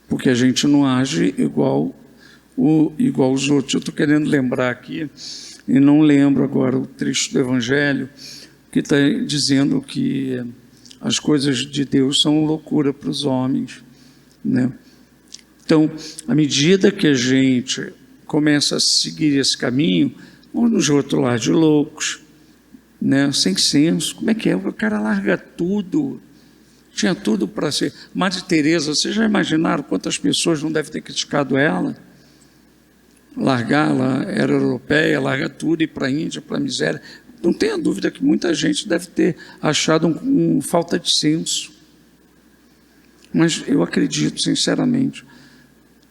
porque a gente não age igual os outros. Eu estou querendo lembrar aqui, e não lembro agora o trecho do Evangelho, que está dizendo que as coisas de Deus são loucura para os homens, né? Então, à medida que a gente começa a seguir esse caminho, vamos nos rotular de loucos, né? Sem senso. Como é que é? O cara larga tudo, tinha tudo para ser. Madre Teresa, vocês já imaginaram quantas pessoas não devem ter criticado ela? Largar, ela era europeia, larga tudo e ir para a Índia, para a miséria. Não tenha dúvida que muita gente deve ter achado falta de senso. Mas eu acredito, sinceramente,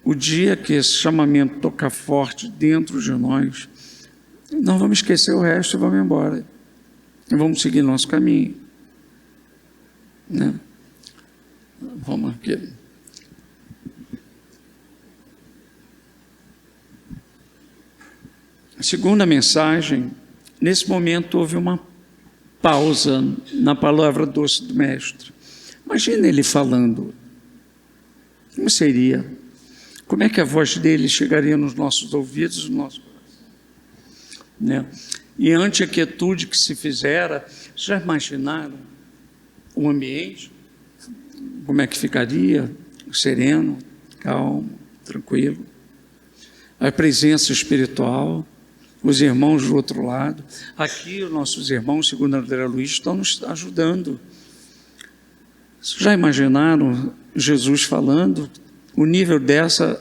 o dia que esse chamamento tocar forte dentro de nós, não vamos esquecer o resto e vamos embora. E vamos seguir nosso caminho, né? Vamos aqui. A segunda mensagem, nesse momento houve uma pausa na palavra doce do Mestre. Imagina ele falando. Como seria? Como é que a voz dele chegaria nos nossos ouvidos, no nosso coração? Né? E ante a quietude que se fizera, já imaginaram o ambiente? Como é que ficaria? Sereno, calmo, tranquilo. A presença espiritual, os irmãos do outro lado. Aqui os nossos irmãos, segundo André Luiz, estão nos ajudando. Já imaginaram Jesus falando o nível dessa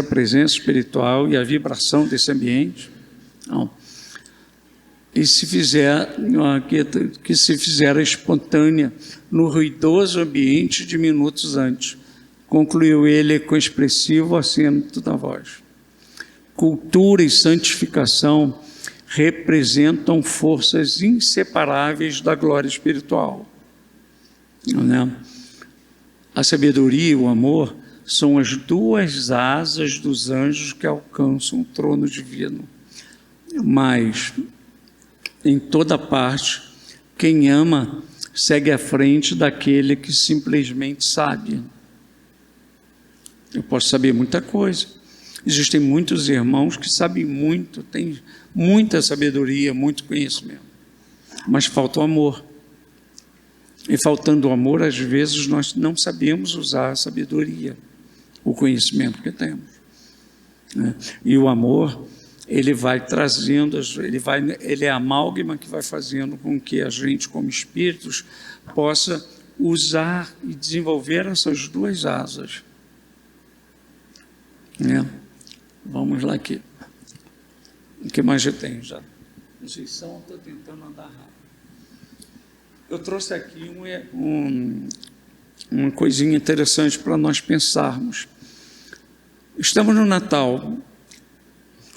presença espiritual e a vibração desse ambiente? Não. E se fizer, que se fizer espontânea no ruidoso ambiente de minutos antes, concluiu ele com expressivo acento da voz. Cultura e santificação representam forças inseparáveis da glória espiritual. Né? A sabedoria e o amor são as duas asas dos anjos que alcançam o trono divino. Mas, em toda parte, quem ama segue à frente daquele que simplesmente sabe. Eu posso saber muita coisa. Existem muitos irmãos que sabem muito, têm muita sabedoria, muito conhecimento, mas falta o amor. E faltando o amor, às vezes nós não sabemos usar a sabedoria, o conhecimento que temos, né? E o amor, ele vai trazendo, ele é a amálgama que vai fazendo com que a gente, como espíritos, possa usar e desenvolver essas duas asas, né? Vamos lá aqui. O que mais eu tenho já? Conceição, estou tentando andar rápido. Eu trouxe aqui uma coisinha interessante para nós pensarmos. Estamos no Natal.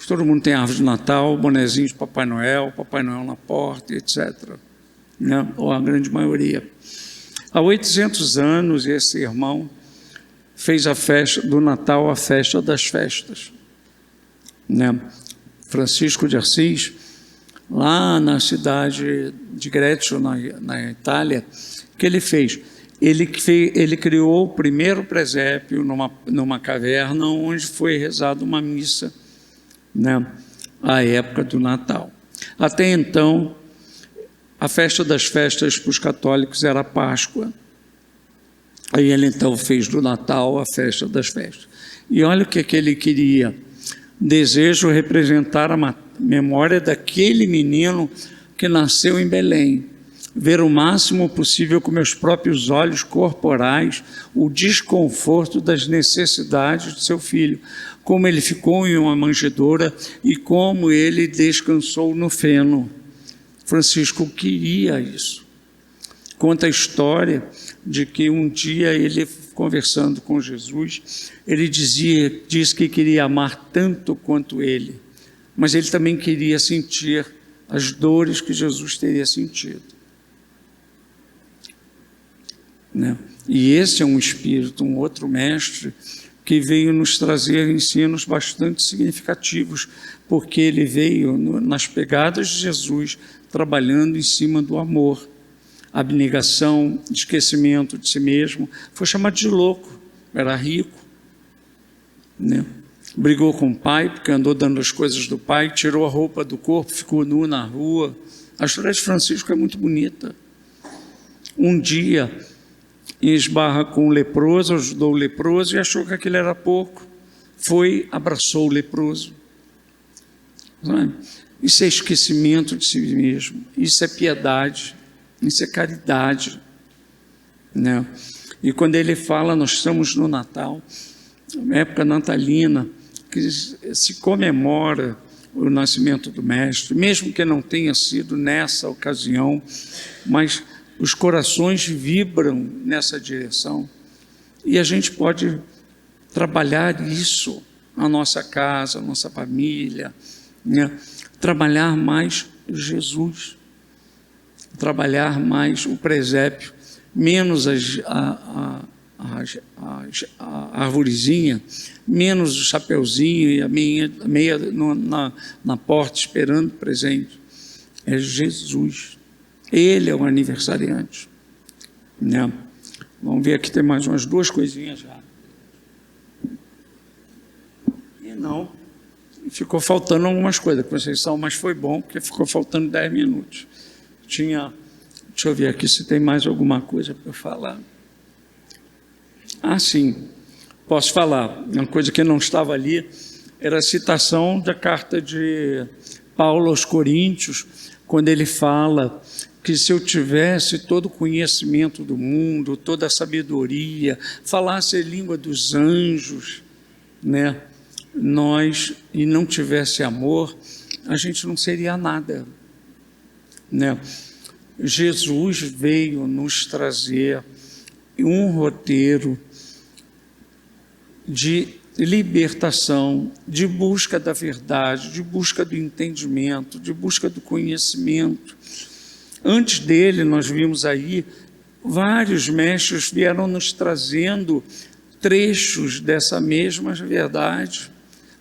Todo mundo tem árvore de Natal, bonezinho de Papai Noel na porta, etc. Né? Ou a grande maioria. Há 800 anos, esse irmão fez a festa do Natal, a festa das festas. Né? Francisco de Assis lá na cidade de Greccio, na Itália, que ele fez? Ele criou o primeiro presépio numa caverna onde foi rezada uma missa, né, à época do Natal. Até então, a festa das festas para os católicos era a Páscoa. Aí ele então fez do Natal a festa das festas. E olha o que ele queria. Desejo representar a memória daquele menino que nasceu em Belém. Ver o máximo possível com meus próprios olhos corporais o desconforto das necessidades de seu filho, como ele ficou em uma manjedoura e como ele descansou no feno. Francisco queria isso. Conta a história de que um dia ele, conversando com Jesus, ele disse que queria amar tanto quanto ele, mas ele também queria sentir as dores que Jesus teria sentido. Né? E esse é um espírito, um outro mestre, que veio nos trazer ensinos bastante significativos, porque ele veio nas pegadas de Jesus, trabalhando em cima do amor, abnegação, esquecimento de si mesmo. Foi chamado de louco, era rico, né? Brigou com o pai, porque andou dando as coisas do pai, tirou a roupa do corpo, ficou nu na rua. A história de Francisco é muito bonita. Um dia, esbarra com o leproso, ajudou o leproso e achou que aquilo era pouco. Foi, abraçou o leproso. Sabe? Isso é esquecimento de si mesmo, isso é piedade, isso é caridade, né? E quando ele fala, nós estamos no Natal, época natalina, que se comemora o nascimento do Mestre, mesmo que não tenha sido nessa ocasião, mas os corações vibram nessa direção, e a gente pode trabalhar isso na nossa casa, na nossa família, né? Trabalhar mais Jesus, trabalhar mais o presépio, menos a arvorezinha, menos o chapeuzinho e a meia na porta esperando o presente. É Jesus. Ele é o aniversariante, né? Vamos ver aqui, tem mais umas duas coisinhas já. E não, ficou faltando algumas coisas, Conceição, mas foi bom, porque ficou faltando 10 minutos. Deixa eu ver aqui se tem mais alguma coisa para eu falar. Ah, sim, posso falar. Uma coisa que não estava ali era a citação da carta de Paulo aos Coríntios, quando ele fala que se eu tivesse todo o conhecimento do mundo, toda a sabedoria, falasse a língua dos anjos, né, e não tivesse amor, a gente não seria nada, né? Jesus veio nos trazer um roteiro de libertação, de busca da verdade, de busca do entendimento, de busca do conhecimento. Antes dele, nós vimos aí, vários mestres vieram nos trazendo trechos dessa mesma verdade,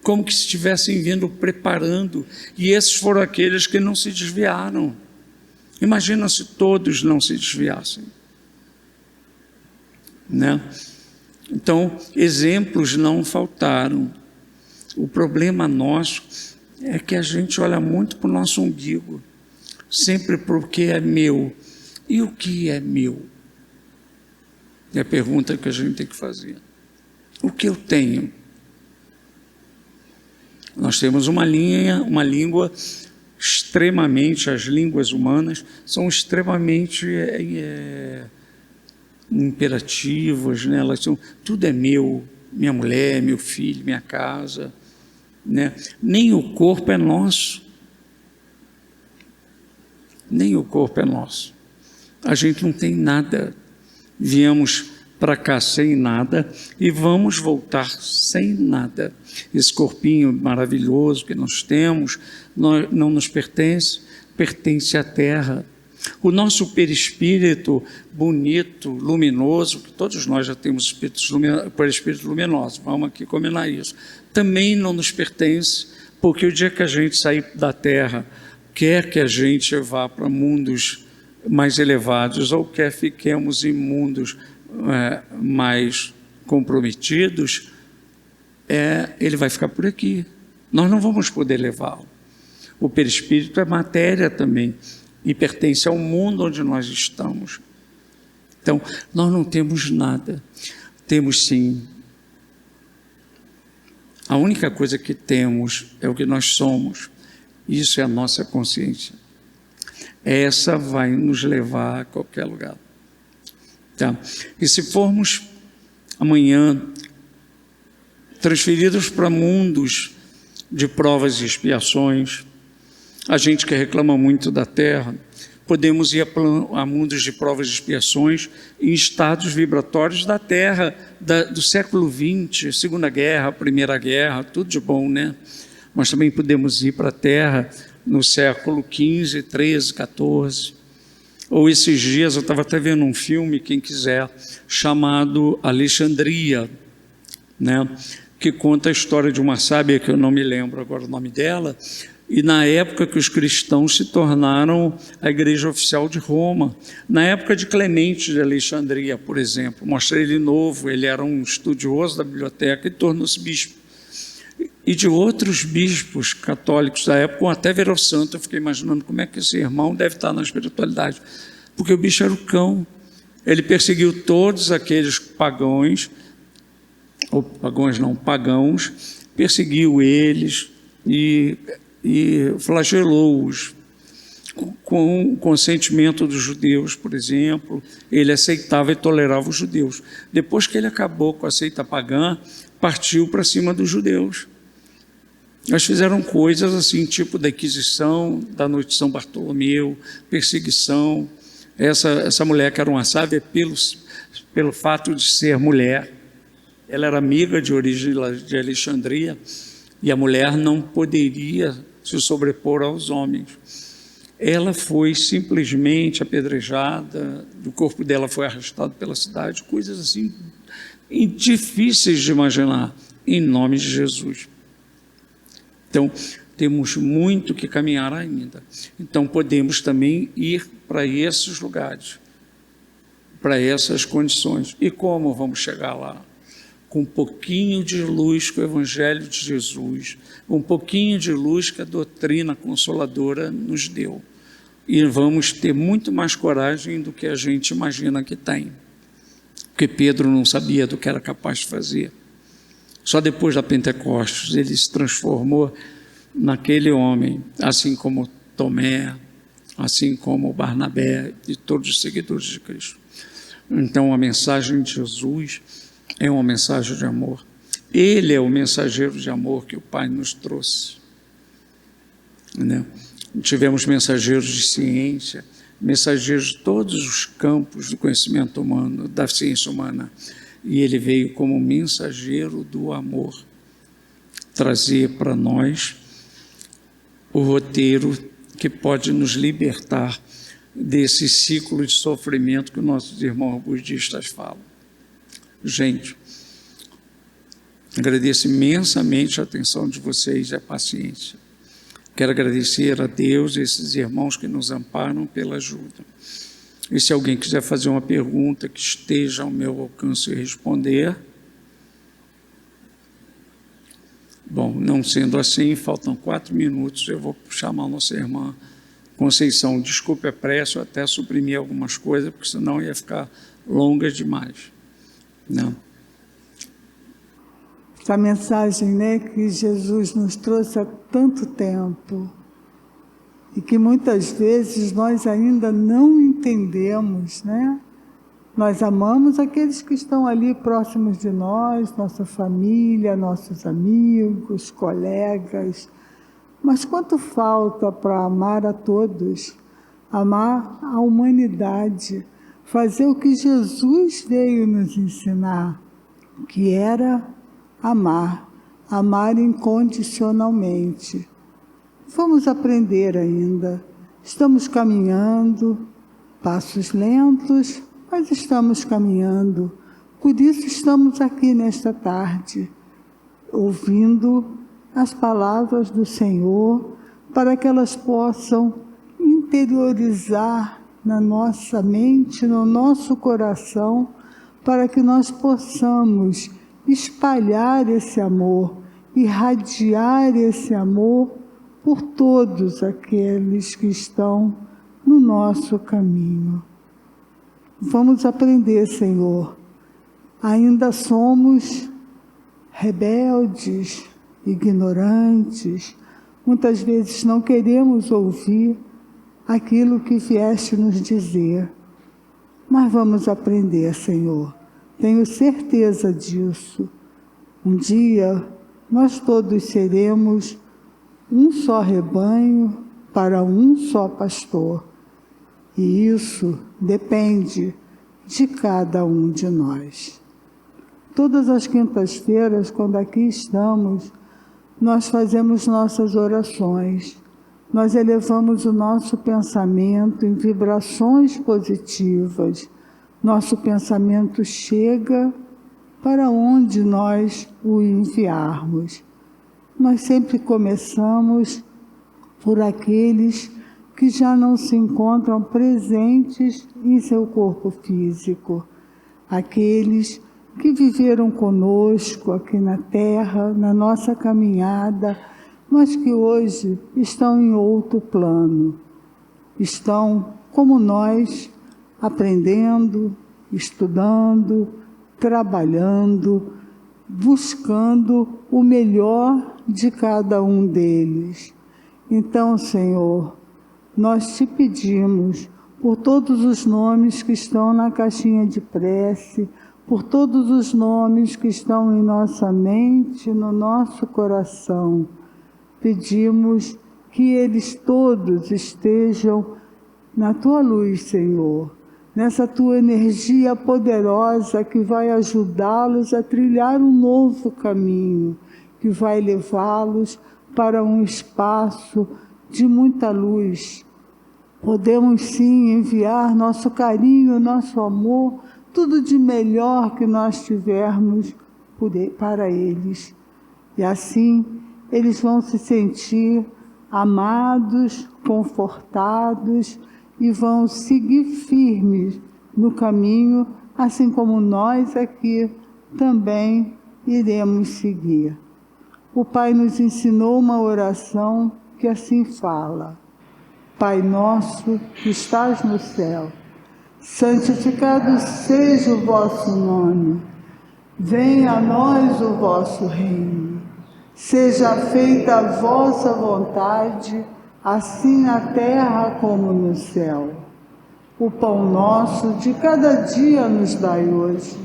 como que estivessem vindo preparando, e esses foram aqueles que não se desviaram. Imagina se todos não se desviassem, né? Então, exemplos não faltaram. O problema nosso é que a gente olha muito para o nosso umbigo, sempre porque é meu. E o que é meu? É a pergunta que a gente tem que fazer. O que eu tenho? Nós temos uma língua extremamente, as línguas humanas são extremamente imperativas, né? Elas são, tudo é meu, minha mulher, meu filho, minha casa, né? Nem o corpo é nosso. Nem o corpo é nosso. A gente não tem nada. Viemos para cá sem nada e vamos voltar sem nada. Esse corpinho maravilhoso que nós temos não nos pertence, pertence à terra. O nosso perispírito bonito, luminoso, que todos nós já temos perispírito luminoso, vamos aqui combinar isso, também não nos pertence, porque o dia que a gente sair da terra, quer que a gente vá para mundos mais elevados ou quer fiquemos em mundos mais comprometidos, ele vai ficar por aqui. Nós não vamos poder levá-lo. O perispírito é matéria também e pertence ao mundo onde nós estamos. Então, nós não temos nada. Temos sim. A única coisa que temos é o que nós somos. Isso é a nossa consciência. Essa vai nos levar a qualquer lugar. Tá? E se formos amanhã transferidos para mundos de provas e expiações, a gente que reclama muito da Terra, podemos ir a mundos de provas e expiações em estados vibratórios da Terra, do século XX, Segunda Guerra, Primeira Guerra, tudo de bom, né? Mas também podemos ir para a Terra no século XV, XIII, XIV. Ou esses dias, eu estava até vendo um filme, quem quiser, chamado Alexandria, né? Que conta a história de uma sábia, que eu não me lembro agora o nome dela, e na época que os cristãos se tornaram a igreja oficial de Roma, na época de Clemente de Alexandria, por exemplo, mostra ele novo, ele era um estudioso da biblioteca e tornou-se bispo. E de outros bispos católicos da época, ou até virou santo, eu fiquei imaginando como é que esse irmão deve estar na espiritualidade, porque o bicho era o cão, ele perseguiu todos aqueles pagãos, ou pagãos, perseguiu eles e flagelou-os com o consentimento dos judeus, por exemplo. Ele aceitava e tolerava os judeus. Depois que ele acabou com a seita pagã, partiu para cima dos judeus. Eles fizeram coisas assim, tipo da Inquisição, da Noite de São Bartolomeu, perseguição. Essa mulher que era uma sábia pelo fato de ser mulher, ela era amiga de origem de Alexandria, e a mulher não poderia se sobrepor aos homens. Ela foi simplesmente apedrejada, o corpo dela foi arrastado pela cidade, coisas assim difíceis de imaginar, em nome de Jesus. Então, temos muito que caminhar ainda. Então, podemos também ir para esses lugares, para essas condições. E como vamos chegar lá? Com um pouquinho de luz que o Evangelho de Jesus, um pouquinho de luz que a doutrina consoladora nos deu. E vamos ter muito mais coragem do que a gente imagina que tem. Porque Pedro não sabia do que era capaz de fazer. Só depois da Pentecostes ele se transformou naquele homem, assim como Tomé, assim como Barnabé e todos os seguidores de Cristo. Então a mensagem de Jesus é uma mensagem de amor. Ele é o mensageiro de amor que o Pai nos trouxe, né? Tivemos mensageiros de ciência, mensageiros de todos os campos do conhecimento humano, da ciência humana, e ele veio como mensageiro do amor, trazer para nós o roteiro que pode nos libertar desse ciclo de sofrimento que nossos irmãos budistas falam. Gente, agradeço imensamente a atenção de vocês e a paciência. Quero agradecer a Deus e esses irmãos que nos amparam pela ajuda. E se alguém quiser fazer uma pergunta que esteja ao meu alcance e responder. Bom, não sendo assim, faltam 4 minutos, eu vou chamar a nossa irmã Conceição. Desculpe a pressa, eu até suprimir algumas coisas, porque senão ia ficar longa demais. Não. Essa mensagem, né, que Jesus nos trouxe há tanto tempo e que muitas vezes nós ainda não entendemos, né? Nós amamos aqueles que estão ali próximos de nós, nossa família, nossos amigos, colegas, mas quanto falta para amar a todos, amar a humanidade, fazer o que Jesus veio nos ensinar, que era amar incondicionalmente. Vamos aprender ainda. Estamos caminhando, passos lentos, mas estamos caminhando. Por isso estamos aqui nesta tarde, ouvindo as palavras do Senhor, para que elas possam interiorizar na nossa mente, no nosso coração, para que nós possamos espalhar esse amor, irradiar esse amor por todos aqueles que estão no nosso caminho. Vamos aprender, Senhor. Ainda somos rebeldes, ignorantes, muitas vezes não queremos ouvir aquilo que vieste nos dizer. Mas vamos aprender, Senhor. Tenho certeza disso. Um dia nós todos seremos um só rebanho para um só pastor. E isso depende de cada um de nós. Todas as quintas-feiras, quando aqui estamos, nós fazemos nossas orações. Nós elevamos o nosso pensamento em vibrações positivas. Nosso pensamento chega para onde nós o enviarmos. Nós sempre começamos por aqueles que já não se encontram presentes em seu corpo físico. Aqueles que viveram conosco aqui na Terra, na nossa caminhada, mas que hoje estão em outro plano. Estão, como nós, aprendendo, estudando, trabalhando, buscando o melhor de cada um deles. Então, Senhor, nós te pedimos por todos os nomes que estão na caixinha de prece, por todos os nomes que estão em nossa mente, no nosso coração. Pedimos que eles todos estejam na tua luz, Senhor, nessa tua energia poderosa que vai ajudá-los a trilhar um novo caminho, que vai levá-los para um espaço de muita luz. Podemos sim enviar nosso carinho, nosso amor, tudo de melhor que nós tivermos para eles. E assim eles vão se sentir amados, confortados e vão seguir firmes no caminho, assim como nós aqui também iremos seguir. O Pai nos ensinou uma oração que assim fala: Pai nosso que estás no céu, santificado seja o vosso nome. Venha a nós o vosso reino. Seja feita a vossa vontade, assim na terra como no céu. O pão nosso de cada dia nos dai hoje.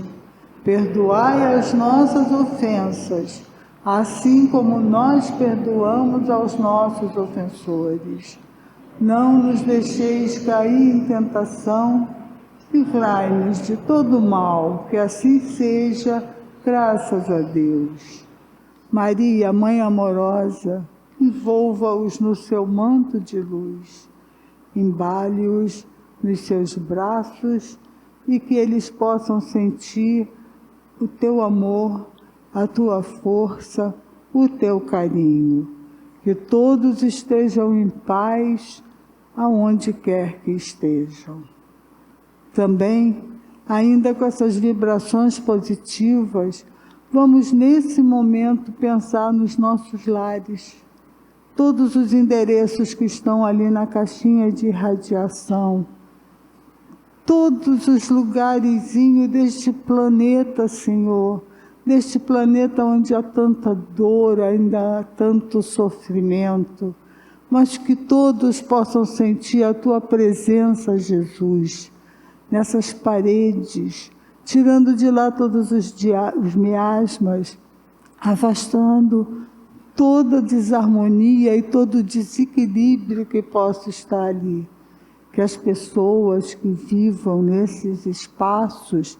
Perdoai as nossas ofensas, assim como nós perdoamos aos nossos ofensores. Não nos deixeis cair em tentação, livrai-nos de todo mal, que assim seja, graças a Deus. Maria, Mãe amorosa, envolva-os no seu manto de luz, embale-os nos seus braços e que eles possam sentir o teu amor, a tua força, o teu carinho. Que todos estejam em paz aonde quer que estejam. Também, ainda com essas vibrações positivas, vamos nesse momento pensar nos nossos lares. Todos os endereços que estão ali na caixinha de radiação, todos os lugarzinhos deste planeta, Senhor, deste planeta onde há tanta dor, ainda há tanto sofrimento, mas que todos possam sentir a tua presença, Jesus, nessas paredes, tirando de lá todos os miasmas, afastando toda desarmonia e todo desequilíbrio que possa estar ali. Que as pessoas que vivam nesses espaços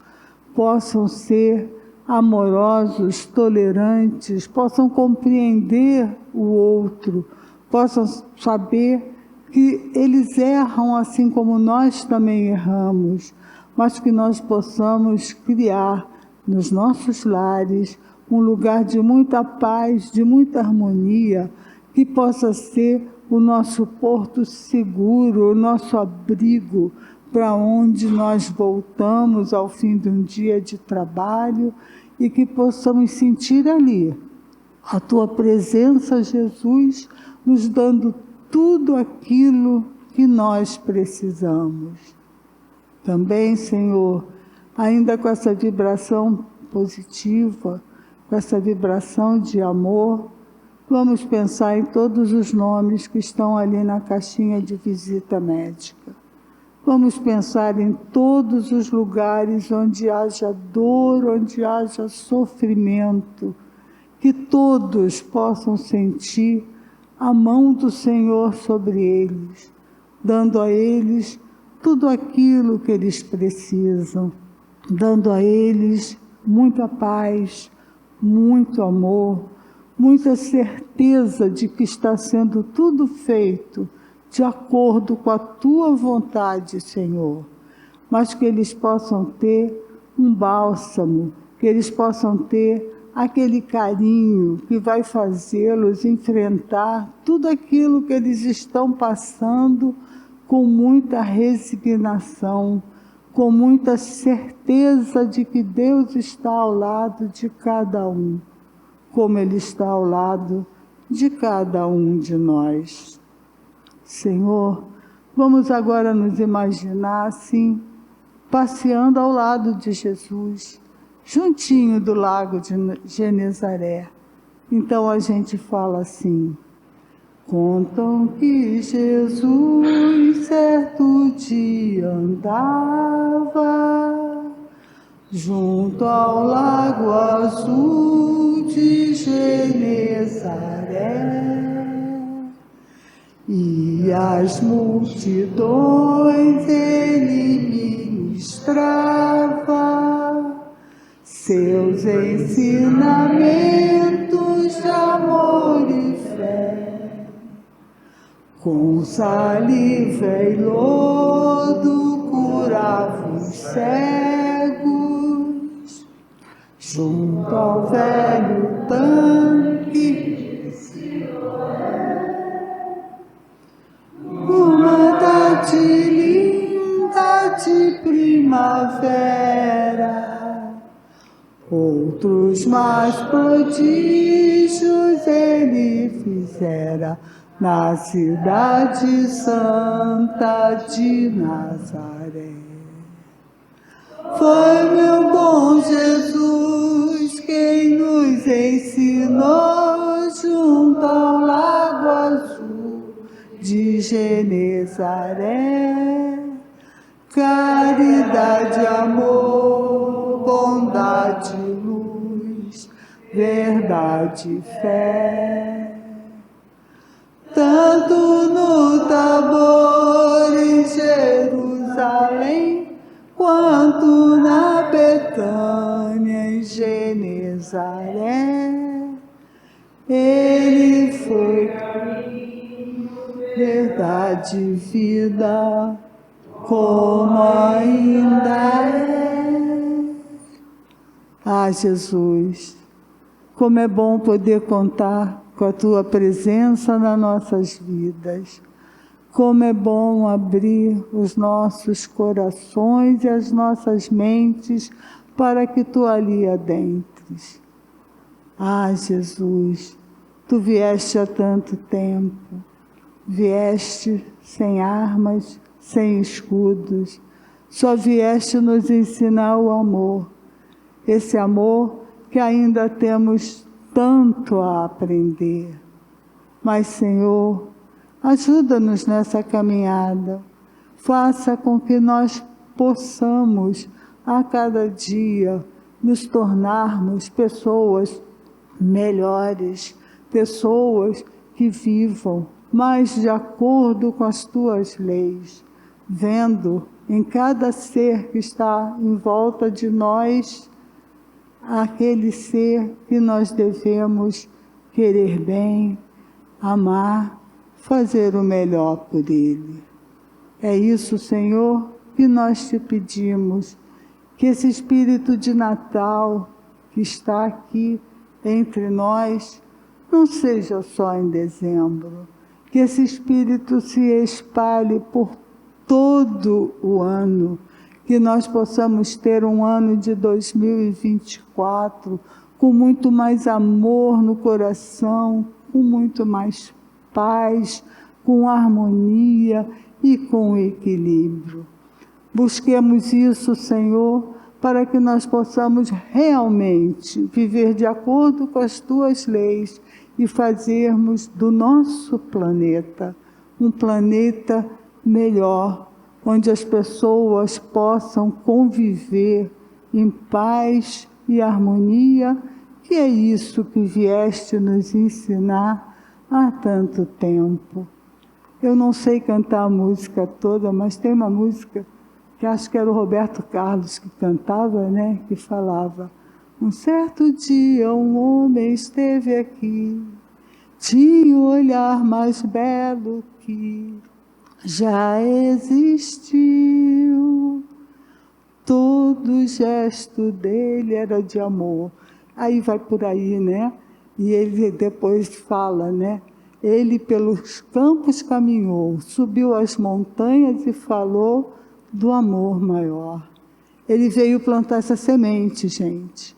possam ser amorosos, tolerantes, possam compreender o outro, possam saber que eles erram assim como nós também erramos, mas que nós possamos criar nos nossos lares um lugar de muita paz, de muita harmonia, que possa ser o nosso porto seguro, o nosso abrigo, para onde nós voltamos ao fim de um dia de trabalho e que possamos sentir ali a Tua presença, Jesus, nos dando tudo aquilo que nós precisamos. Também, Senhor, ainda com essa vibração positiva, com essa vibração de amor, vamos pensar em todos os nomes que estão ali na caixinha de visita médica. Vamos pensar em todos os lugares onde haja dor, onde haja sofrimento, que todos possam sentir a mão do Senhor sobre eles, dando a eles tudo aquilo que eles precisam, dando a eles muita paz, muito amor, muita certeza de que está sendo tudo feito de acordo com a Tua vontade, Senhor, mas que eles possam ter um bálsamo, que eles possam ter aquele carinho que vai fazê-los enfrentar tudo aquilo que eles estão passando com muita resignação, com muita certeza de que Deus está ao lado de cada um, como Ele está ao lado de cada um de nós. Senhor, vamos agora nos imaginar assim, passeando ao lado de Jesus, juntinho do lago de Genezaré. Então a gente fala assim: contam que Jesus certo dia andava junto ao lago azul de Genezaré, e as multidões ele ministrava seus ensinamentos de amor e fé. Com saliva e lodo curava os cegos, junto ao velho tanque uma tarde linda de primavera. Outros mais prodígios ele fizera na cidade santa de Nazaré. Foi meu bom Jesus quem nos ensinou junto ao lago azul de Genezaré. Caridade, amor, bondade, luz, verdade e fé. Tanto no Tabor em Jerusalém, quanto na Betânia em Genezaré, ele foi caminho, verdade e vida, como ainda é. Ah, Jesus, como é bom poder contar com a Tua presença nas nossas vidas. Como é bom abrir os nossos corações e as nossas mentes para que Tu ali adentres. Ah, Jesus, Tu vieste há tanto tempo, vieste sem armas, sem escudos, só vieste nos ensinar o amor, esse amor que ainda temos tanto a aprender. Mas, Senhor, ajuda-nos nessa caminhada, faça com que nós possamos, a cada dia, nos tornarmos pessoas melhores, pessoas que vivam mais de acordo com as Tuas leis, vendo em cada ser que está em volta de nós aquele ser que nós devemos querer bem, amar, fazer o melhor por ele. É isso, Senhor, que nós Te pedimos, que esse espírito de Natal que está aqui entre nós não seja só em dezembro, que esse espírito se espalhe por todo o ano, que nós possamos ter um ano de 2024 com muito mais amor no coração, com muito mais paz, com harmonia e com equilíbrio. Busquemos isso, Senhor, para que nós possamos realmente viver de acordo com as Tuas leis e fazermos do nosso planeta um planeta melhor, onde as pessoas possam conviver em paz e harmonia, que é isso que vieste nos ensinar há tanto tempo. Eu não sei cantar a música toda, mas tem uma música que acho que era o Roberto Carlos que cantava, né? Que falava: um certo dia um homem esteve aqui, tinha o olhar mais belo que já existiu. Todo gesto dele era de amor. Aí vai por aí, né? E ele depois fala, né? Ele pelos campos caminhou, subiu as montanhas e falou do amor maior. Ele veio plantar essa semente, gente.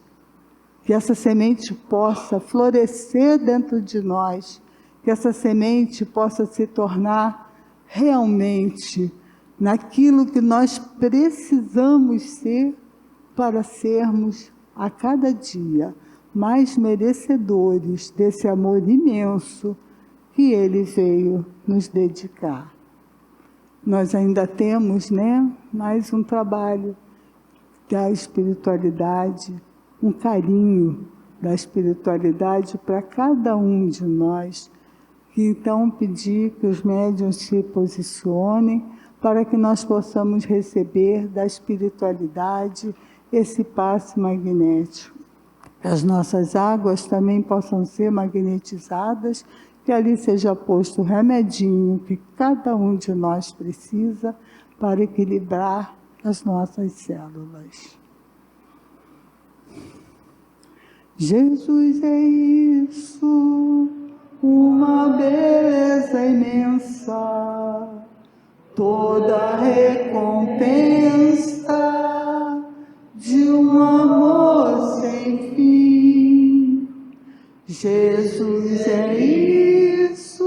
Que essa semente possa florescer dentro de nós, que essa semente possa se tornar realmente naquilo que nós precisamos ser para sermos a cada dia mais merecedores desse amor imenso que Ele veio nos dedicar. Nós ainda temos, né, mais um trabalho da espiritualidade, um carinho da espiritualidade para cada um de nós. E então pedir que os médiuns se posicionem para que nós possamos receber da espiritualidade esse passe magnético. As nossas águas também possam ser magnetizadas, que ali seja posto o remedinho que cada um de nós precisa para equilibrar as nossas células. Jesus é isso, uma beleza imensa, toda recompensa de um amor sem fim. Jesus é isso,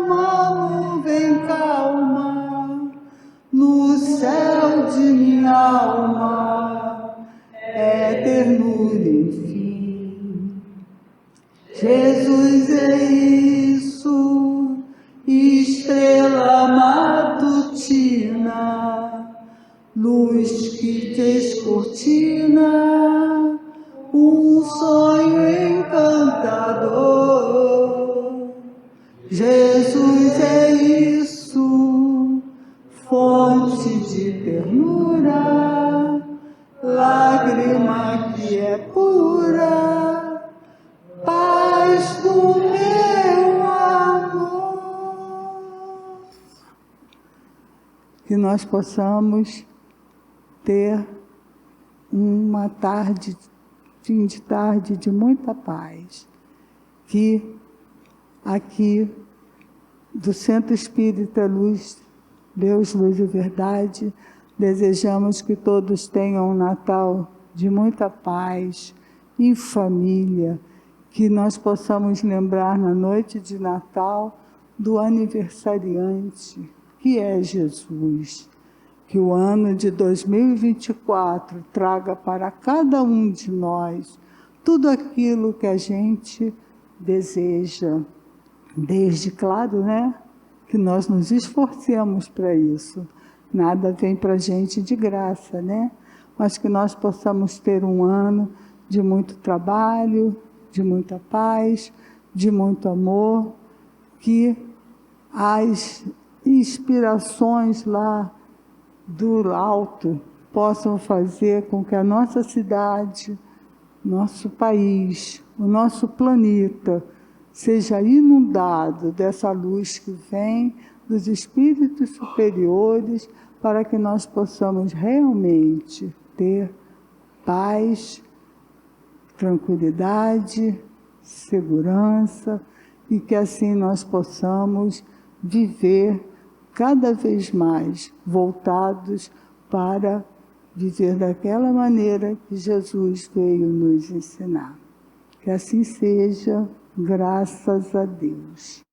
uma nuvem calma no céu de minha alma, é ternura enfim. Jesus é isso, estrela matutina, luz que descortina um sonho encantador. Jesus é isso, fonte de ternura, lágrima que é pura, paz do meu amor. Que nós possamos ter uma tarde, fim de tarde de muita paz. Que aqui do Centro Espírita Luz, Deus, Luz e Verdade, desejamos que todos tenham um Natal de muita paz, em família, que nós possamos lembrar na noite de Natal do aniversariante, que é Jesus. Que o ano de 2024 traga para cada um de nós tudo aquilo que a gente deseja, desde, claro, né, que nós nos esforcemos para isso. Nada vem para a gente de graça, né? Mas que nós possamos ter um ano de muito trabalho, de muita paz, de muito amor, que as inspirações lá do alto possam fazer com que a nossa cidade, nosso país, o nosso planeta seja inundado dessa luz que vem dos espíritos superiores, para que nós possamos realmente ter paz, tranquilidade, segurança e que assim nós possamos viver cada vez mais voltados para viver daquela maneira que Jesus veio nos ensinar. Que assim seja, graças a Deus.